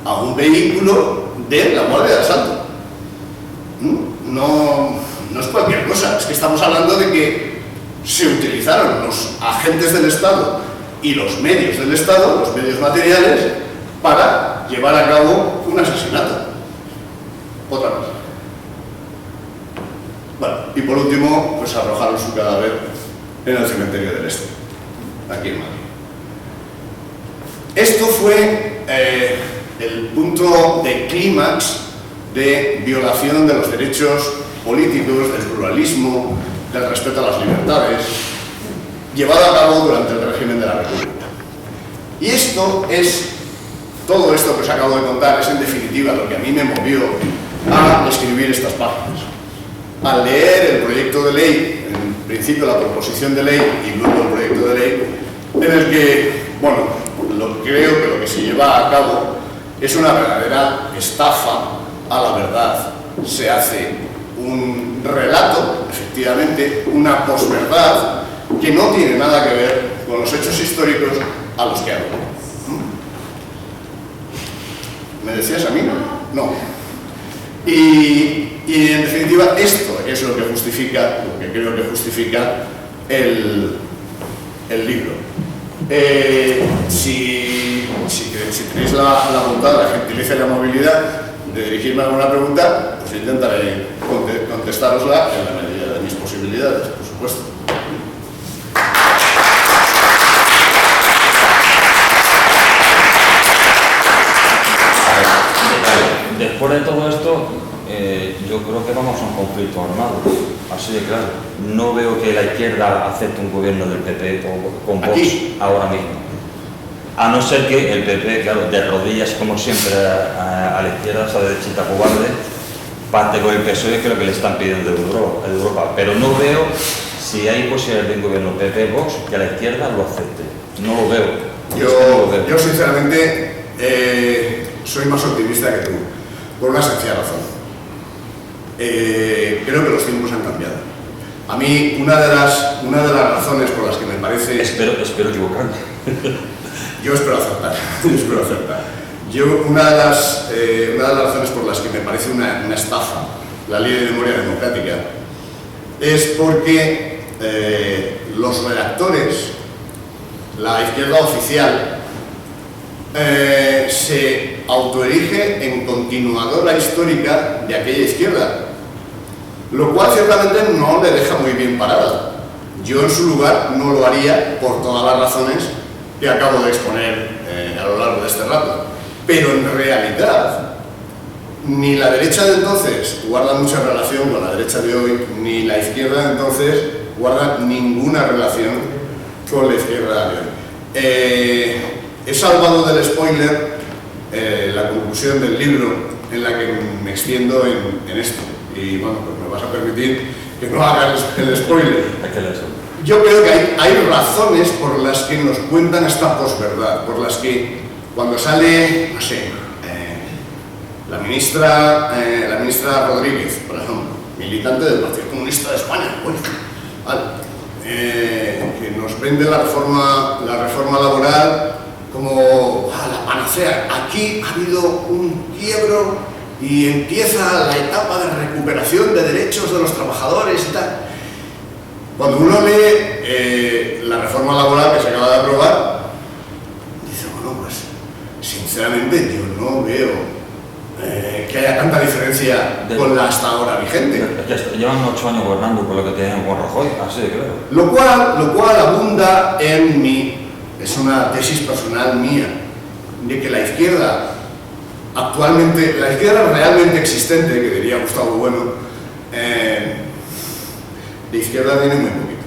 a un vehículo de la Guardia de Asalto. No es cualquier cosa, es que estamos hablando de que se utilizaron los agentes del Estado y los medios del Estado, los medios materiales, para llevar a cabo un asesinato. Otra cosa. Bueno, y por último, pues arrojaron su cadáver en el cementerio del Este, aquí en Madrid. Esto fue el punto de clímax de violación de los derechos políticos, del pluralismo, del respeto a las libertades, llevado a cabo durante el régimen de la República. Y todo esto que os acabo de contar es en definitiva lo que a mí me movió a escribir estas páginas. Al leer el proyecto de ley, en principio la proposición de ley y luego el proyecto de ley, en el que, creo que lo que se lleva a cabo es una verdadera estafa a la verdad. Se hace un relato, efectivamente, una posverdad que no tiene nada que ver con los hechos históricos a los que hablo. ¿Me decías a mí? No. Y en definitiva, esto es lo que justifica, lo que creo que justifica el libro. Si tenéis la voluntad, la gentileza y la movilidad de dirigirme a alguna pregunta, pues intentaré contestárosla en la medida de mis posibilidades, por supuesto. Después de todo esto, yo creo que vamos a un conflicto armado, así de claro. No veo que la izquierda acepte un gobierno del PP con Vox ahora mismo. A no ser que el PP, claro, de rodillas como siempre a la izquierda, esa derechita cobarde, parte con el PSOE, que es lo que le están pidiendo de Europa. Pero no veo, si hay posibilidad de un gobierno PP-Vox, que a la izquierda lo acepte. No lo veo. Yo sinceramente, soy más optimista que tú, por una sencilla razón. Creo que los tiempos han cambiado. A mí, una de las razones por las que me parece... Espero equivocarme. Yo espero acertar. Yo espero acertar. Una de las razones por las que me parece una estafa la Ley de Memoria Democrática es porque los redactores, la izquierda oficial, se autoerige en continuadora histórica de aquella izquierda, lo cual ciertamente no le deja muy bien parada. Yo en su lugar no lo haría por todas las razones que acabo de exponer a lo largo de este rato. Pero en realidad, ni la derecha de entonces guarda mucha relación con la derecha de hoy, ni la izquierda de entonces guarda ninguna relación con la izquierda de hoy. He salvado del spoiler la conclusión del libro en la que me extiendo en esto. Y bueno, pues me vas a permitir que no haga el spoiler. Yo creo que hay razones por las que nos cuentan esta posverdad, por las que cuando sale, no sé, la ministra Rodríguez, por ejemplo, militante del Partido Comunista de España, bueno, que nos vende la reforma laboral como la panacea. Aquí ha habido un quiebro y empieza la etapa de recuperación de derechos de los trabajadores y tal. Cuando uno lee la reforma laboral que se acaba de aprobar, dice, bueno, pues sinceramente yo no veo que haya tanta diferencia con la hasta ahora vigente. Llevan 8 años gobernando con lo que tenían con Rajoy, así de claro. Lo cual abunda en mí, es una tesis personal mía, de que la izquierda actualmente, la izquierda realmente existente, que diría Gustavo Bueno, de izquierda tiene muy poquito.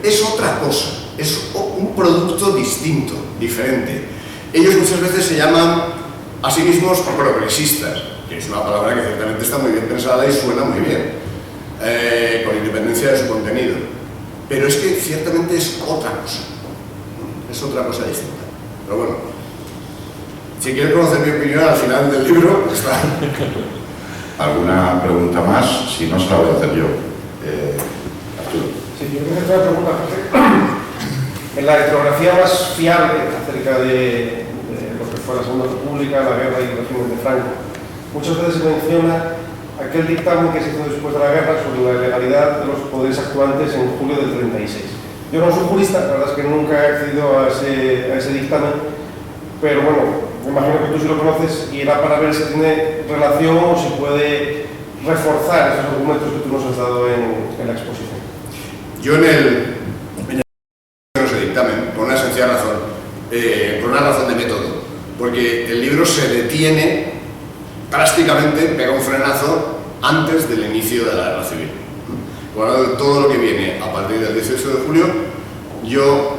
Es otra cosa, es un producto distinto, diferente. Ellos muchas veces se llaman a sí mismos progresistas, que es una palabra que ciertamente está muy bien pensada y suena muy bien, con independencia de su contenido. Pero es que ciertamente es otra cosa distinta. Pero bueno, si quieres conocer mi opinión al final del libro, está. ¿Alguna pregunta más? Si no, se la voy a hacer yo. Arturo. Sí, yo creo que hacer una pregunta, José. En la historiografía más fiable acerca de lo que fue la Segunda República, la guerra y el régimen de Franco, muchas veces se menciona aquel dictamen que se hizo después de la guerra sobre la legalidad de los poderes actuantes en julio del 36. Yo no soy jurista, la verdad es que nunca he accedido a ese dictamen, pero bueno, me imagino que tú sí lo conoces y era para ver si tiene relación o si puede reforzar esos argumentos que tú nos has dado en la exposición. Yo en ese dictamen, por una sencilla razón, por una razón de método, porque el libro se detiene drásticamente, pega un frenazo antes del inicio de la guerra civil. Bueno, todo lo que viene a partir del 18 de julio, yo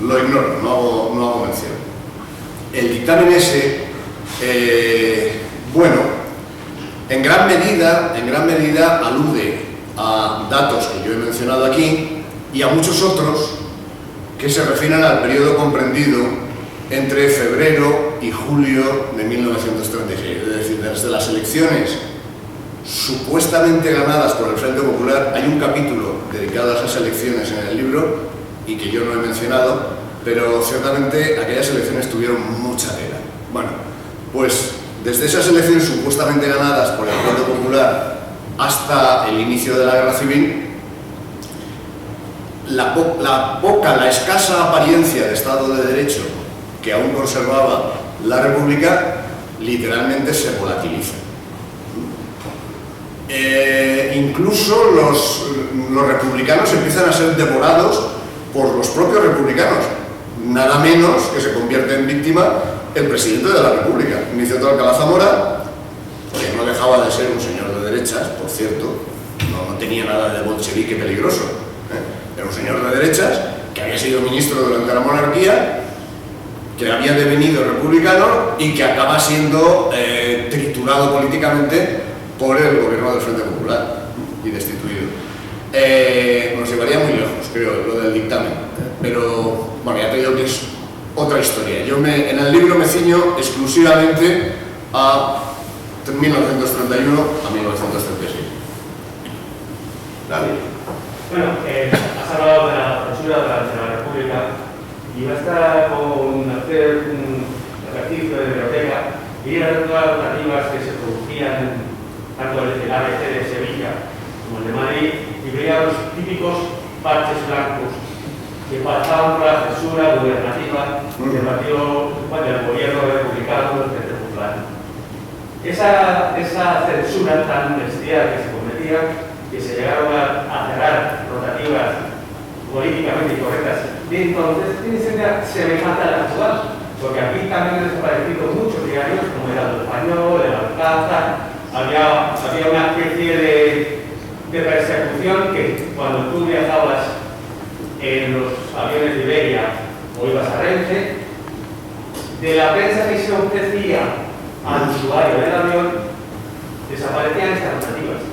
lo ignoro, no hago mención. El dictamen ese, bueno, en gran medida alude a datos que yo he mencionado aquí y a muchos otros que se refieren al periodo comprendido entre febrero y julio de 1936, es decir, desde las elecciones supuestamente ganadas por el Frente Popular. Hay un capítulo dedicado a esas elecciones en el libro y que yo no he mencionado, pero ciertamente aquellas elecciones tuvieron mucha tela. Bueno, pues desde esas elecciones supuestamente ganadas por el Frente Popular hasta el inicio de la Guerra Civil, la escasa apariencia de Estado de Derecho que aún conservaba la República literalmente se volatiliza. Incluso los republicanos empiezan a ser devorados por los propios republicanos, nada menos que se convierte en víctima el presidente de la República, Niceta Alcalá Zamora, que no dejaba de ser un señor de derechas, por cierto, no tenía nada de bolchevique peligroso, era un señor de derechas que había sido ministro durante la monarquía, que había devenido republicano y que acaba siendo triturado políticamente por el gobierno del Frente Popular y destituido. Nos llevaría muy lejos, creo, lo del dictamen, pero bueno, ya te digo que es otra historia. Yo en el libro me ciño exclusivamente a 1931 a 1936. Dale. Bueno, has hablado de la censura de la República y basta con hacer un ejercicio de biblioteca y ir a ver todas las rotativas que se producían tanto en el ABC de Sevilla como el de Madrid y veía los típicos parches blancos que pasaban por la censura gubernativa del partido del gobierno republicano del Centro Popular. Esa censura tan bestial que se cometía, que se llegaron a cerrar rotativas políticamente incorrectas de entonces, tiene semejante a la actual, porque aquí también han desaparecido muchos diarios, como era el Español, el Alcázar. Había una especie de persecución que cuando tú viajabas en los aviones de Iberia o ibas a Renfe, de la prensa que se ofrecía al usuario del avión, desaparecían estas rotativas.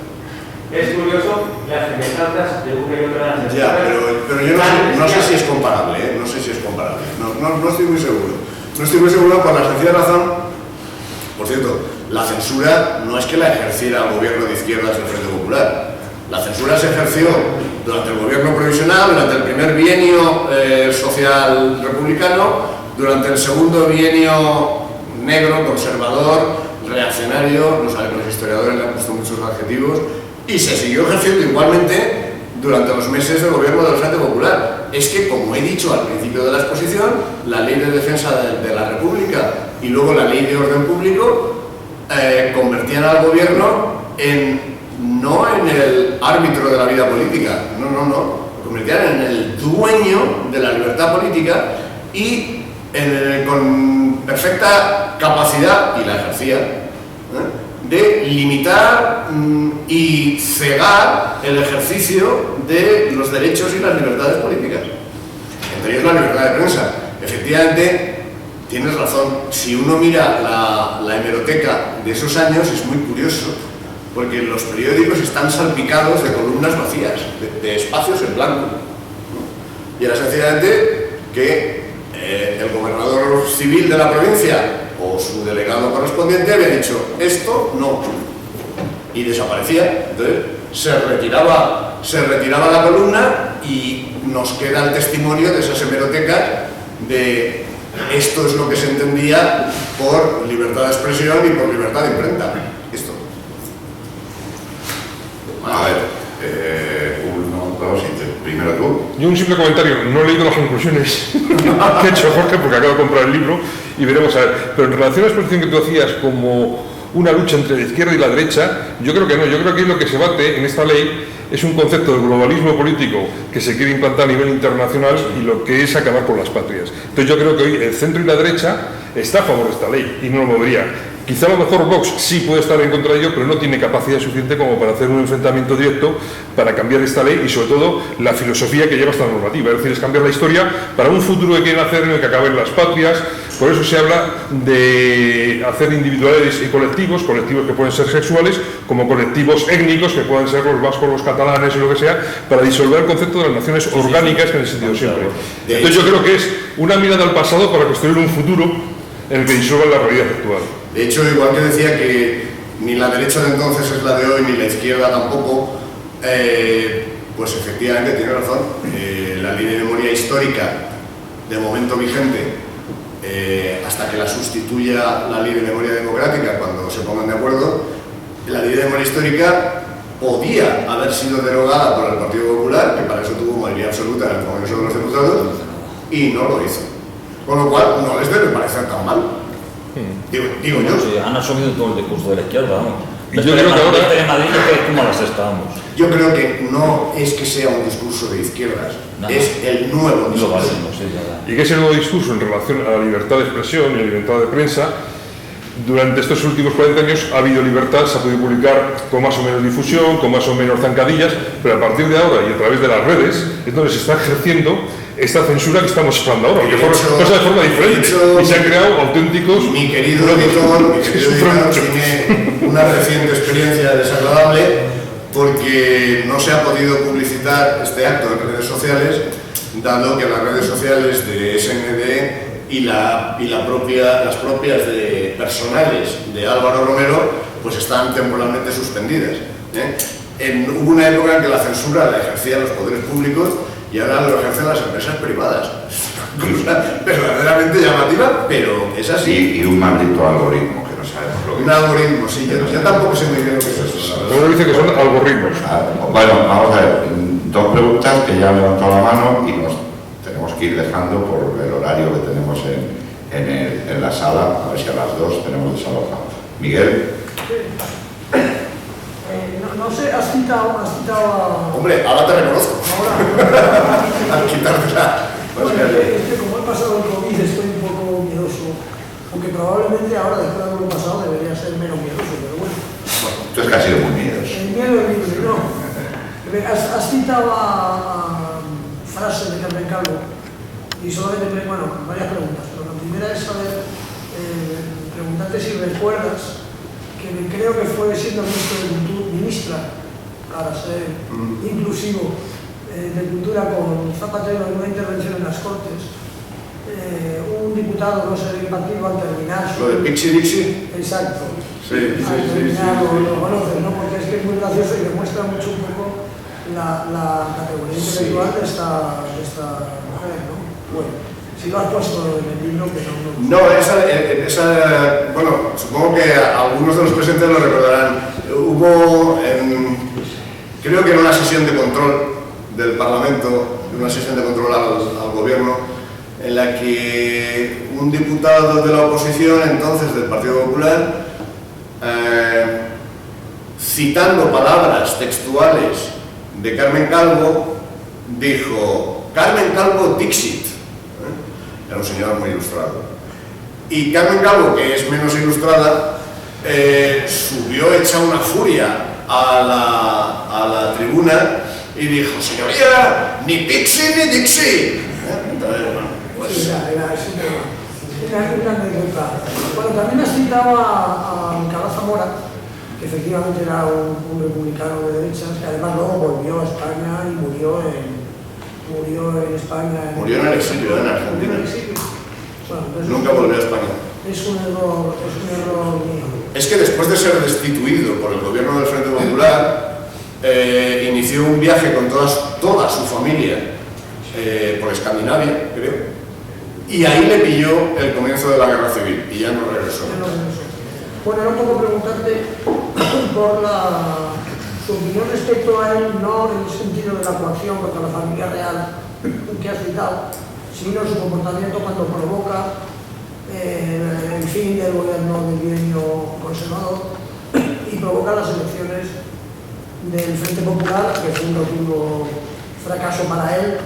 Es curioso las semejanzas de una y otra. Ya, pero yo no sé si es comparable, ¿eh? No sé si es comparable. No estoy muy seguro. No estoy muy seguro por la sencilla razón. Por cierto, la censura no es que la ejerciera el gobierno de izquierdas del Frente Popular. La censura se ejerció durante el gobierno provisional, durante el primer bienio social republicano, durante el segundo bienio negro, conservador, reaccionario, los historiadores le han puesto muchos adjetivos, y se siguió ejerciendo igualmente durante los meses del gobierno del Frente Popular. Es que, como he dicho al principio de la exposición, la Ley de Defensa de la República y luego la Ley de Orden Público convertían al gobierno no en el árbitro de la vida política, no, lo convertían en el dueño de la libertad política y con perfecta capacidad, y la ejercía, de limitar y cegar el ejercicio de los derechos y las libertades políticas, entre ellos la libertad de prensa. Efectivamente, tienes razón, si uno mira la hemeroteca de esos años es muy curioso, porque los periódicos están salpicados de columnas vacías, de espacios en blanco, ¿no? Y era sencillamente que el gobernador civil de la provincia o su delegado correspondiente había dicho esto no, y desaparecía. Entonces se retiraba la columna y nos queda el testimonio de esas hemerotecas de esto es lo que se entendía por libertad de expresión y por libertad de imprenta. Esto. A ver, uno, dos, primero tú. Yo un simple comentario, no he leído las conclusiones que ha hecho Jorge porque acabo de comprar el libro y veremos a ver. Pero en relación a la exposición que tú hacías como una lucha entre la izquierda y la derecha, yo creo que no, yo creo que lo que se bate en esta ley es un concepto de globalismo político que se quiere implantar a nivel internacional y lo que es acabar con las patrias. Entonces yo creo que hoy el centro y la derecha está a favor de esta ley y no lo movería. Quizá a lo mejor Vox sí puede estar en contra de ello, pero no tiene capacidad suficiente como para hacer un enfrentamiento directo para cambiar esta ley y sobre todo la filosofía que lleva esta normativa. Es decir, es cambiar la historia para un futuro que quieren hacer en el que acaben las patrias. Por eso se habla de hacer individuales y colectivos que pueden ser sexuales, como colectivos étnicos, que pueden ser los vascos, los catalanes y lo que sea, para disolver el concepto de las naciones orgánicas que han existido siempre. Entonces yo creo que es una mirada al pasado para construir un futuro en el que disuelvan la realidad actual. De hecho, igual que decía que ni la derecha de entonces es la de hoy, ni la izquierda tampoco, pues efectivamente tiene razón. La ley de memoria histórica, de momento vigente, hasta que la sustituya la ley de memoria democrática, cuando se pongan de acuerdo, la ley de memoria histórica podía haber sido derogada por el Partido Popular, que para eso tuvo mayoría absoluta en el Congreso de los Diputados, y no lo hizo. Con lo cual, no les debe parecer tan mal. Digo yo. Sí, han asumido todo el discurso de la izquierda, vamos. Y yo creo que ahora... en Madrid es como las estábamos. Yo creo que no es que sea un discurso de izquierdas, es el nuevo discurso. ¿Y qué es el nuevo discurso en relación a la libertad de expresión y la libertad de prensa? Durante estos últimos 40 años ha habido libertad, se ha podido publicar con más o menos difusión, con más o menos zancadillas, pero a partir de ahora y a través de las redes es donde se está ejerciendo esta censura que estamos hablando ahora, que pasa de forma diferente y se han creado auténticos... Mi querido editor tiene una reciente experiencia desagradable porque no se ha podido publicitar este acto en redes sociales, dado que las redes sociales de SND y las propias de personales de Álvaro Romero pues están temporalmente suspendidas. Hubo una época en que la censura la ejercían los poderes públicos y ahora lo ejercen las empresas privadas. cosa verdaderamente llamativa, pero es así. Y un maldito algoritmo que no sabemos lo que Un algoritmo, sí, yo tampoco sé muy bien lo que es eso, la verdad. Uno dice que son algoritmos. Bueno, vamos a ver, dos preguntas que ya han levantado la mano y nos tenemos que ir dejando por el horario que tenemos en la sala, a ver si a las 2 tenemos desalojado. Miguel. No sé, has citado a... Hombre, ahora te reconozco. Ahora. Al quitártela. Bueno, es que como he pasado el COVID estoy un poco miedoso, aunque probablemente ahora después de haberlo pasado debería ser menos miedoso, pero bueno. Tú es que has sido muy miedoso. El miedo es libre, no. Has citado a frases de Carmen Calvo y solamente, bueno, varias preguntas, pero la primera es saber, preguntarte si recuerdas que creo que fue siendo ministra, para ser inclusivo, de Cultura con Zapatero en una intervención en las Cortes, un diputado, no sé de qué partido, al terminar su... ¿Lo de Pixie Dixie? Exacto. Sí. Al terminar lo conoces, ¿no? Porque es que es muy gracioso y demuestra mucho un poco la categoría intelectual de esta mujer, ¿no? Bueno, si lo has puesto en el libro, que no... No, esa, bueno, supongo que algunos de los presentes lo recordarán. Hubo, creo que en una sesión de control del Parlamento, una sesión de control al gobierno, en la que un diputado de la oposición, entonces del Partido Popular, citando palabras textuales de Carmen Calvo, dijo: Carmen Calvo Dixit. Era un señor muy ilustrado. Y Carmen Calvo, que es menos ilustrada, subió hecha una furia a la tribuna y dijo: señoría, ni Pixie ni Dixie. Entonces, bueno, pues... Sí, era una anécdota. Bueno, también has citado a Nicolás Zamora, que efectivamente era un republicano de derechas, que además luego volvió a España y murió en España. Murió en el exilio, en Argentina. Murió en el exilio. Bueno, entonces Nunca volvió a España. Es un error mío. Es que después de ser destituido por el gobierno del Frente Popular, inició un viaje con toda su familia por Escandinavia, creo, y ahí le pilló el comienzo de la guerra civil y ya no regresó. Bueno, era un poco preguntarte por su opinión respecto a él, no en el sentido de la coacción contra la familia real que has citado, sino su comportamiento cuando provoca el fin del gobierno del bienio conservador y provoca las elecciones del Frente Popular, que fue un rotundo fracaso para él.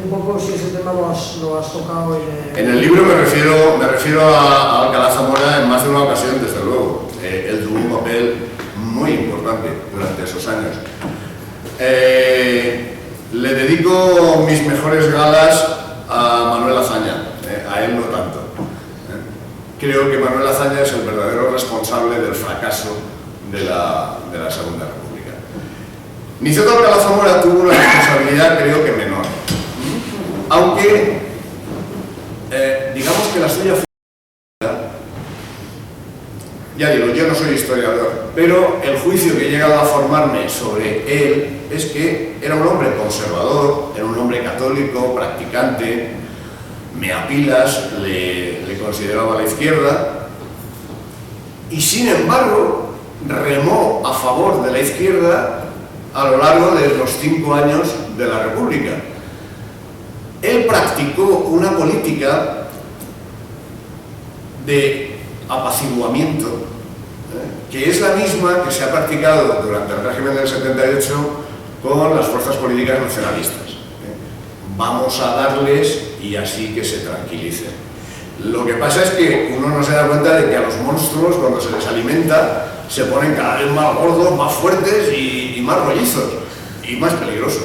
Un poco si ese tema lo has tocado en el libro. Me refiero a Alcalá Zamora en más de una ocasión, desde luego. Él tuvo un papel muy importante durante esos años. Le dedico mis mejores galas a Manuel Azaña, a él no tanto. Creo que Manuel Azaña es el verdadero responsable del fracaso de la Segunda República. Niceto Alcalá Zamora tuvo una responsabilidad, creo que menor, aunque digamos que la suya fue... Ya digo, yo no soy historiador, pero el juicio que he llegado a formarme sobre él es que era un hombre conservador, era un hombre católico, practicante, meapilas, le consideraba a la izquierda, y sin embargo remó a favor de la izquierda a lo largo de los 5 años de la República. Él practicó una política de apaciguamiento, que es la misma que se ha practicado durante el régimen del 78 con las fuerzas políticas nacionalistas. Vamos a darles y así que se tranquilicen. Lo que pasa es que uno no se da cuenta de que a los monstruos, cuando se les alimenta, se ponen cada vez más gordos, más fuertes y más rollizos y más peligrosos.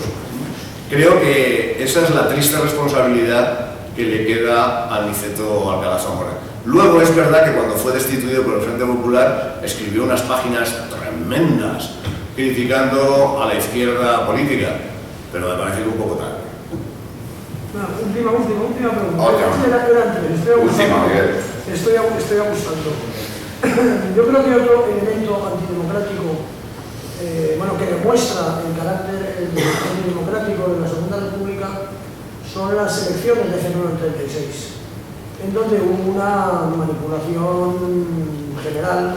Creo que esa es la triste responsabilidad que le queda a Niceto Alcalá Zamora. Luego es verdad que cuando fue destituido por el Frente Popular escribió unas páginas tremendas criticando a la izquierda política, pero me parece que un poco tarde. Bueno, última pregunta. Estoy abusando. Yo creo que otro elemento antidemocrático, que demuestra el carácter antidemocrático de la Segunda República son las elecciones de febrero del 36, en donde hubo una manipulación general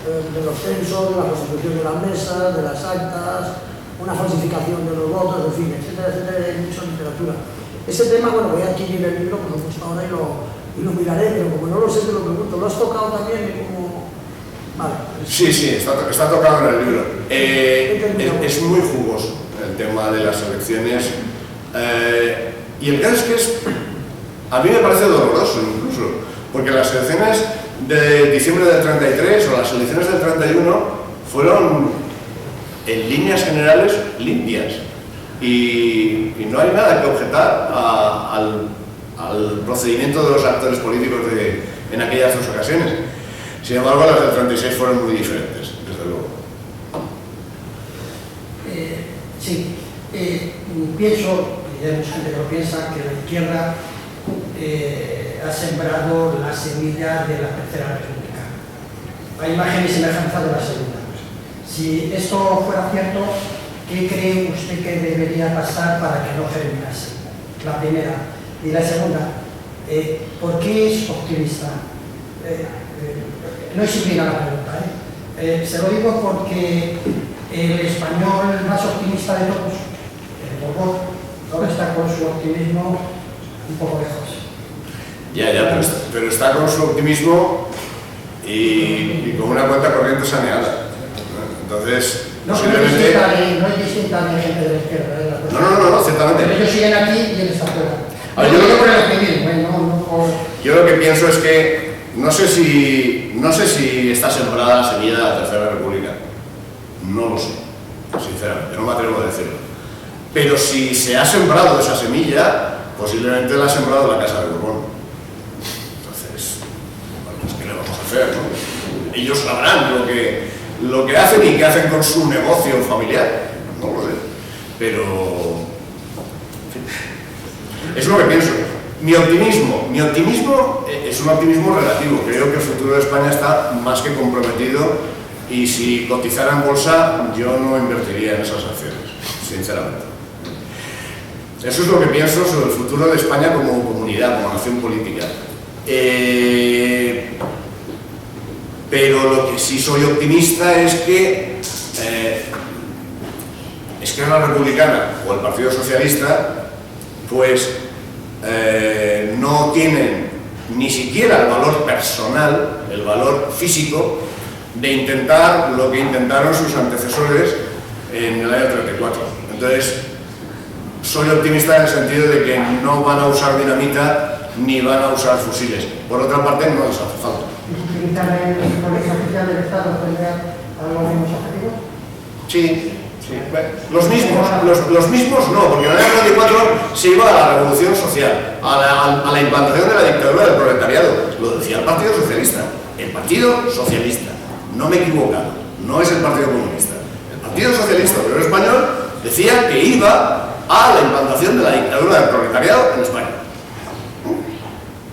de los censos, de la constitución de las mesas, de las actas, una falsificación de los votos, en fin, etcétera, etcétera, hay mucha literatura. Ese tema, bueno, voy a adquirir el libro, por supuesto, ahora y lo miraré, pero como no lo sé, te lo pregunto. ¿Lo has tocado también? Vale. Sí, está tocado en el libro. Es muy jugoso el tema de las elecciones. Y el caso es que a mí me parece doloroso incluso, porque las elecciones de diciembre del 33 o las elecciones del 31 fueron en líneas generales limpias y no hay nada que objetar al procedimiento de los actores políticos en aquellas dos ocasiones. Sin embargo, las del 36 fueron muy diferentes, desde luego. Sí, pienso, y hay mucha gente que lo piensa, que la izquierda ha sembrado la semilla de la Tercera República. La imagen y semejanza de la segunda. Si esto fuera cierto, ¿qué cree usted que debería pasar para que no germinase? La primera. Y la segunda, ¿por qué es optimista? No es simple la pregunta, se lo digo porque el español más optimista de todos, el Borbón, ahora está con su optimismo un poco lejos. Ya, pero está con su optimismo y con una cuenta corriente saneada. Entonces, no es distinta a la gente de la izquierda. No, ciertamente. Pero ellos siguen aquí y él está fuera. Yo lo que pienso es que no sé si está sembrada la semilla de la Tercera República. No lo sé, sinceramente, no me atrevo a decirlo. Pero si se ha sembrado esa semilla, posiblemente la ha sembrado la Casa de Borbón. Entonces, pues, ¿qué le vamos a hacer, no? Ellos sabrán lo que hacen y qué hacen con su negocio familiar. No lo sé. Pero, en fin, es lo que pienso. Mi optimismo es un optimismo relativo. Creo que el futuro de España está más que comprometido y si cotizara en bolsa yo no invertiría en esas acciones, sinceramente. Eso es lo que pienso sobre el futuro de España como comunidad, como nación política. Pero lo que sí soy optimista es que Esquerra Republicana o el Partido Socialista pues no tienen ni siquiera el valor personal, el valor físico de intentar lo que intentaron sus antecesores en el año 34. Entonces, soy optimista en el sentido de que no van a usar dinamita ni van a usar fusiles. Por otra parte, no les hace falta. ¿Utilizar el Policía Oficial del Estado frente a los mismos objetivos? Sí. Los mismos no, porque en el año 94 se iba a la revolución social, a la implantación de la dictadura del proletariado. Lo decía el Partido Socialista. El Partido Socialista. No me he equivocado. No es el Partido Comunista. El Partido Socialista Obrero Español decía que iba a la implantación de la dictadura del proletariado en España.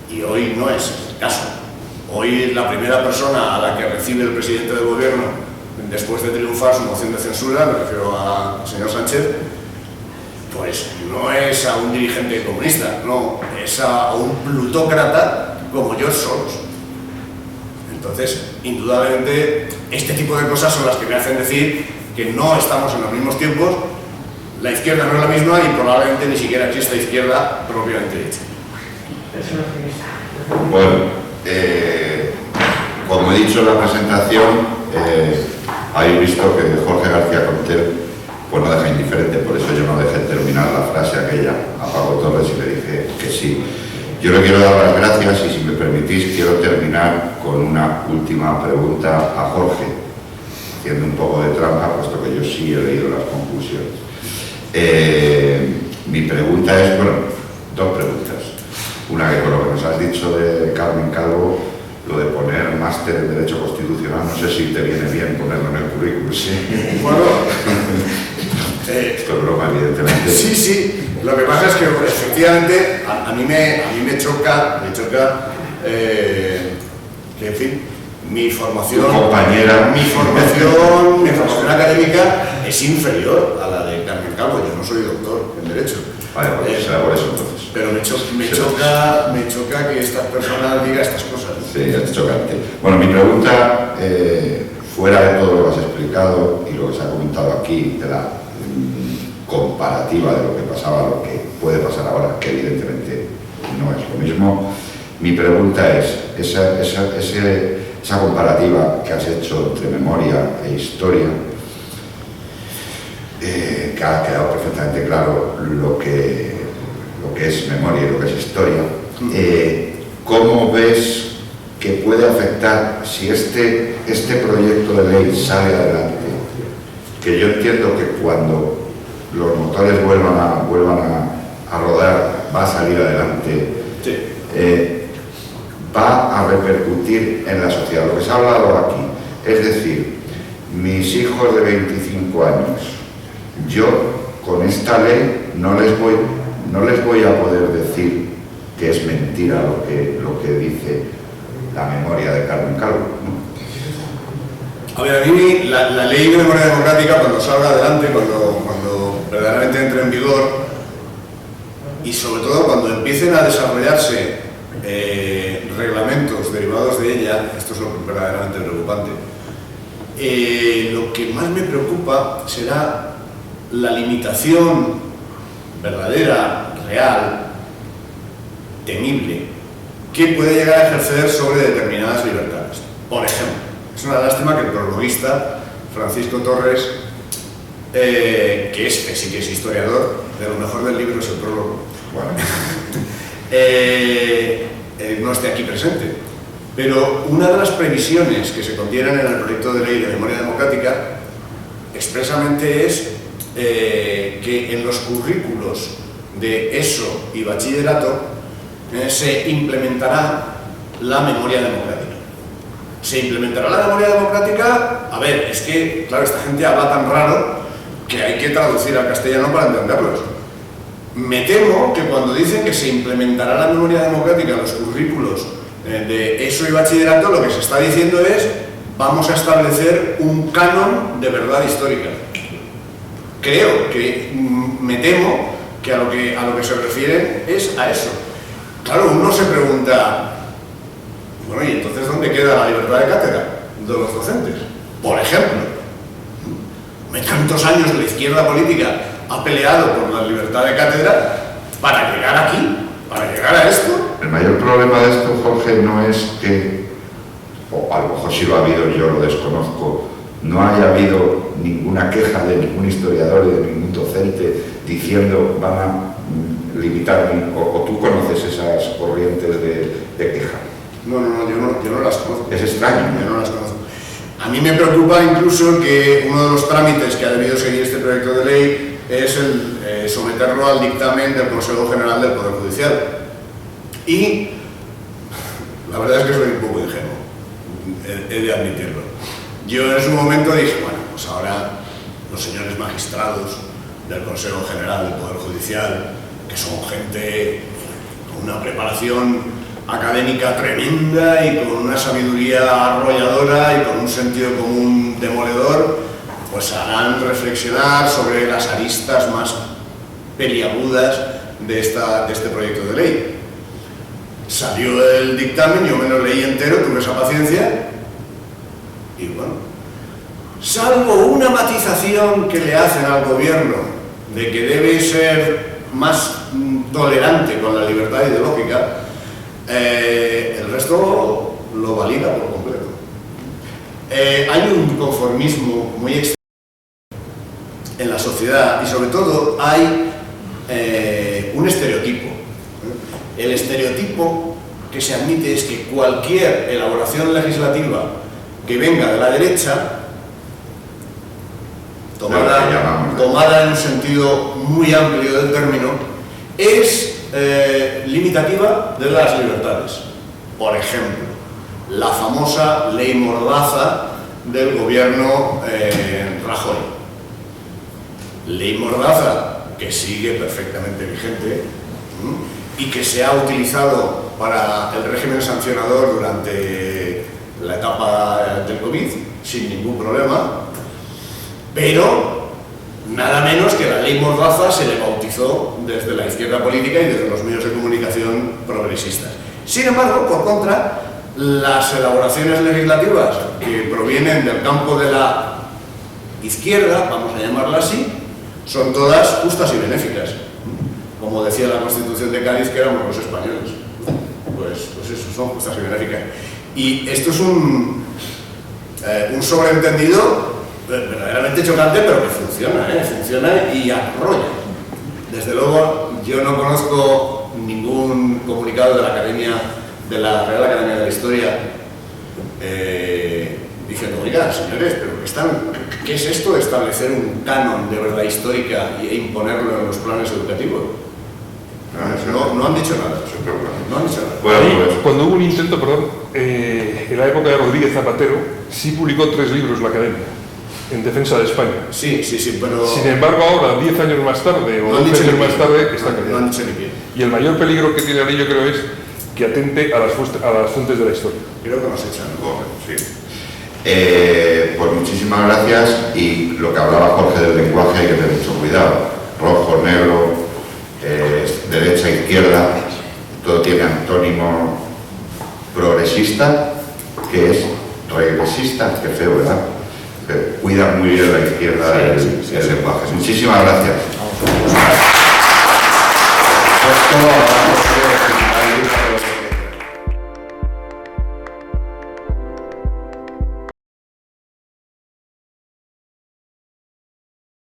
Y hoy no es el caso. Hoy la primera persona a la que recibe el presidente del gobierno después de triunfar su moción de censura, me refiero al señor Sánchez, pues no es a un dirigente comunista, no, es a un plutócrata como George Soros. Entonces, indudablemente, este tipo de cosas son las que me hacen decir que no estamos en los mismos tiempos, la izquierda no es la misma y probablemente ni siquiera exista izquierda propiamente dicha. Bueno, como he dicho en la presentación, habéis visto que Jorge García Contel pues no deja indiferente, por eso yo no dejé terminar la frase aquella a Paco Torres y le dije que sí. Yo le quiero dar las gracias y si me permitís quiero terminar con una última pregunta a Jorge, haciendo un poco de trampa, puesto que yo sí he leído las conclusiones. Mi pregunta es, bueno, dos preguntas. Una que con lo que nos has dicho de Carmen Calvo, lo de poner máster en Derecho Constitucional, no sé si te viene bien ponerlo en el currículum, ¿sí? Bueno, esto es broma, evidentemente. Sí. Lo que pasa es que efectivamente a mí me choca que, en fin, mi formación académica es inferior a la de Carmen Carmen Calvo, yo no soy doctor en Derecho. Vale, pues será por eso entonces. Pero me choca que estas personas digan estas cosas. Sí, es chocante. Bueno, mi pregunta, fuera de todo lo que has explicado y lo que se ha comentado aquí, de la comparativa de lo que pasaba a lo que puede pasar ahora, que evidentemente no es lo mismo, mi pregunta es, esa comparativa que has hecho entre memoria e historia, que ha quedado perfectamente claro lo que es memoria y lo que es historia, ¿cómo ves que puede afectar si este proyecto de ley sale adelante? Que yo entiendo que cuando los motores vuelvan a rodar, va a salir adelante, Sí. va a repercutir en la sociedad. Lo que se ha hablado aquí, es decir, mis hijos de 25 años, yo con esta ley no les voy a poder decir que es mentira lo que dice la memoria de Carmen Calvo, ¿no? A ver, a mí la ley de memoria democrática, cuando salga adelante, cuando verdaderamente entre en vigor, y sobre todo cuando empiecen a desarrollarse reglamentos derivados de ella, esto es lo verdaderamente preocupante, lo que más me preocupa será la limitación verdadera, real, temible, que puede llegar a ejercer sobre determinadas libertades. Por ejemplo, es una lástima que el prologuista Francisco Torres, que sí que es historiador, de lo mejor del libro es el prólogo, bueno, no esté aquí presente. Pero una de las previsiones que se contienen en el proyecto de ley de memoria democrática expresamente es que en los currículos de ESO y bachillerato se implementará la memoria democrática. Se implementará la memoria democrática, a ver, es que, claro, esta gente habla tan raro que hay que traducir al castellano para entenderlos. Me temo que cuando dicen que se implementará la memoria democrática en los currículos de ESO y bachillerato, lo que se está diciendo es vamos a establecer un canon de verdad histórica. Creo que, me temo que a lo que se refieren es a eso. Claro, uno se pregunta, bueno, ¿y entonces dónde queda la libertad de cátedra de los docentes? Por ejemplo, tantos años la izquierda política ha peleado por la libertad de cátedra para llegar aquí, para llegar a esto. El mayor problema de esto, Jorge, no es que, o a lo mejor sí lo ha habido, yo lo desconozco, no haya habido ninguna queja de ningún historiador y de ningún docente diciendo van a limitar, o tú conoces esas corrientes de queja. No, yo no las conozco. Es extraño. Yo no las conozco. A mí me preocupa incluso que uno de los trámites que ha debido seguir este proyecto de ley es el someterlo al dictamen del Consejo General del Poder Judicial. Y la verdad es que soy un poco ingenuo, he de admitirlo. Yo en su momento dije, bueno, pues ahora los señores magistrados del Consejo General del Poder Judicial, que son gente con una preparación académica tremenda y con una sabiduría arrolladora y con un sentido común demoledor, pues harán reflexionar sobre las aristas más peliagudas de este proyecto de ley. Salió el dictamen, yo me lo leí entero, tuve esa paciencia y bueno, salvo una matización que le hacen al gobierno de que debe ser más tolerante con la libertad ideológica, el resto lo valida por completo. Hay un conformismo muy extremo en la sociedad y sobre todo hay un estereotipo. El estereotipo que se admite es que cualquier elaboración legislativa que venga de la derecha, tomada en un sentido muy amplio del término, es limitativa de las libertades. Por ejemplo, la famosa ley Mordaza del gobierno Rajoy. Ley Mordaza que sigue perfectamente vigente y que se ha utilizado para el régimen sancionador durante la etapa del COVID sin ningún problema, pero nada menos que la ley Mordaza se le bautizó desde la izquierda política y desde los medios de comunicación progresistas. Sin embargo, por contra, las elaboraciones legislativas que provienen del campo de la izquierda, vamos a llamarla así, son todas justas y benéficas. Como decía la Constitución de Cádiz, que éramos los españoles. Pues eso, son justas y benéficas. Y esto es un sobreentendido verdaderamente chocante, pero que funciona, funciona y arrolla. Desde luego, yo no conozco ningún comunicado de la Academia, de la Real Academia de la Historia, diciendo, oiga, señores, pero ¿qué es esto de establecer un canon de verdad histórica e imponerlo en los planes educativos? No han dicho nada. No han dicho nada. Bueno, cuando hubo un intento, en la época de Rodríguez Zapatero, sí publicó 3 libros la Academia, en defensa de España. Sí, pero... Sin embargo, ahora, 10 años más tarde, o 12 años más tarde, está cambiando. No han dicho ni qué. Y el mayor peligro que tiene la ley, yo creo, es que atente a las fuentes de la historia. Creo que nos echan. Sí. Pues muchísimas gracias, y lo que hablaba Jorge del lenguaje hay que tener mucho cuidado. Rojo, negro, derecha, izquierda, todo tiene antónimo. Progresista, que es regresista, que feo, ¿verdad? Cuida muy bien la izquierda el lenguaje. Muchísimas gracias.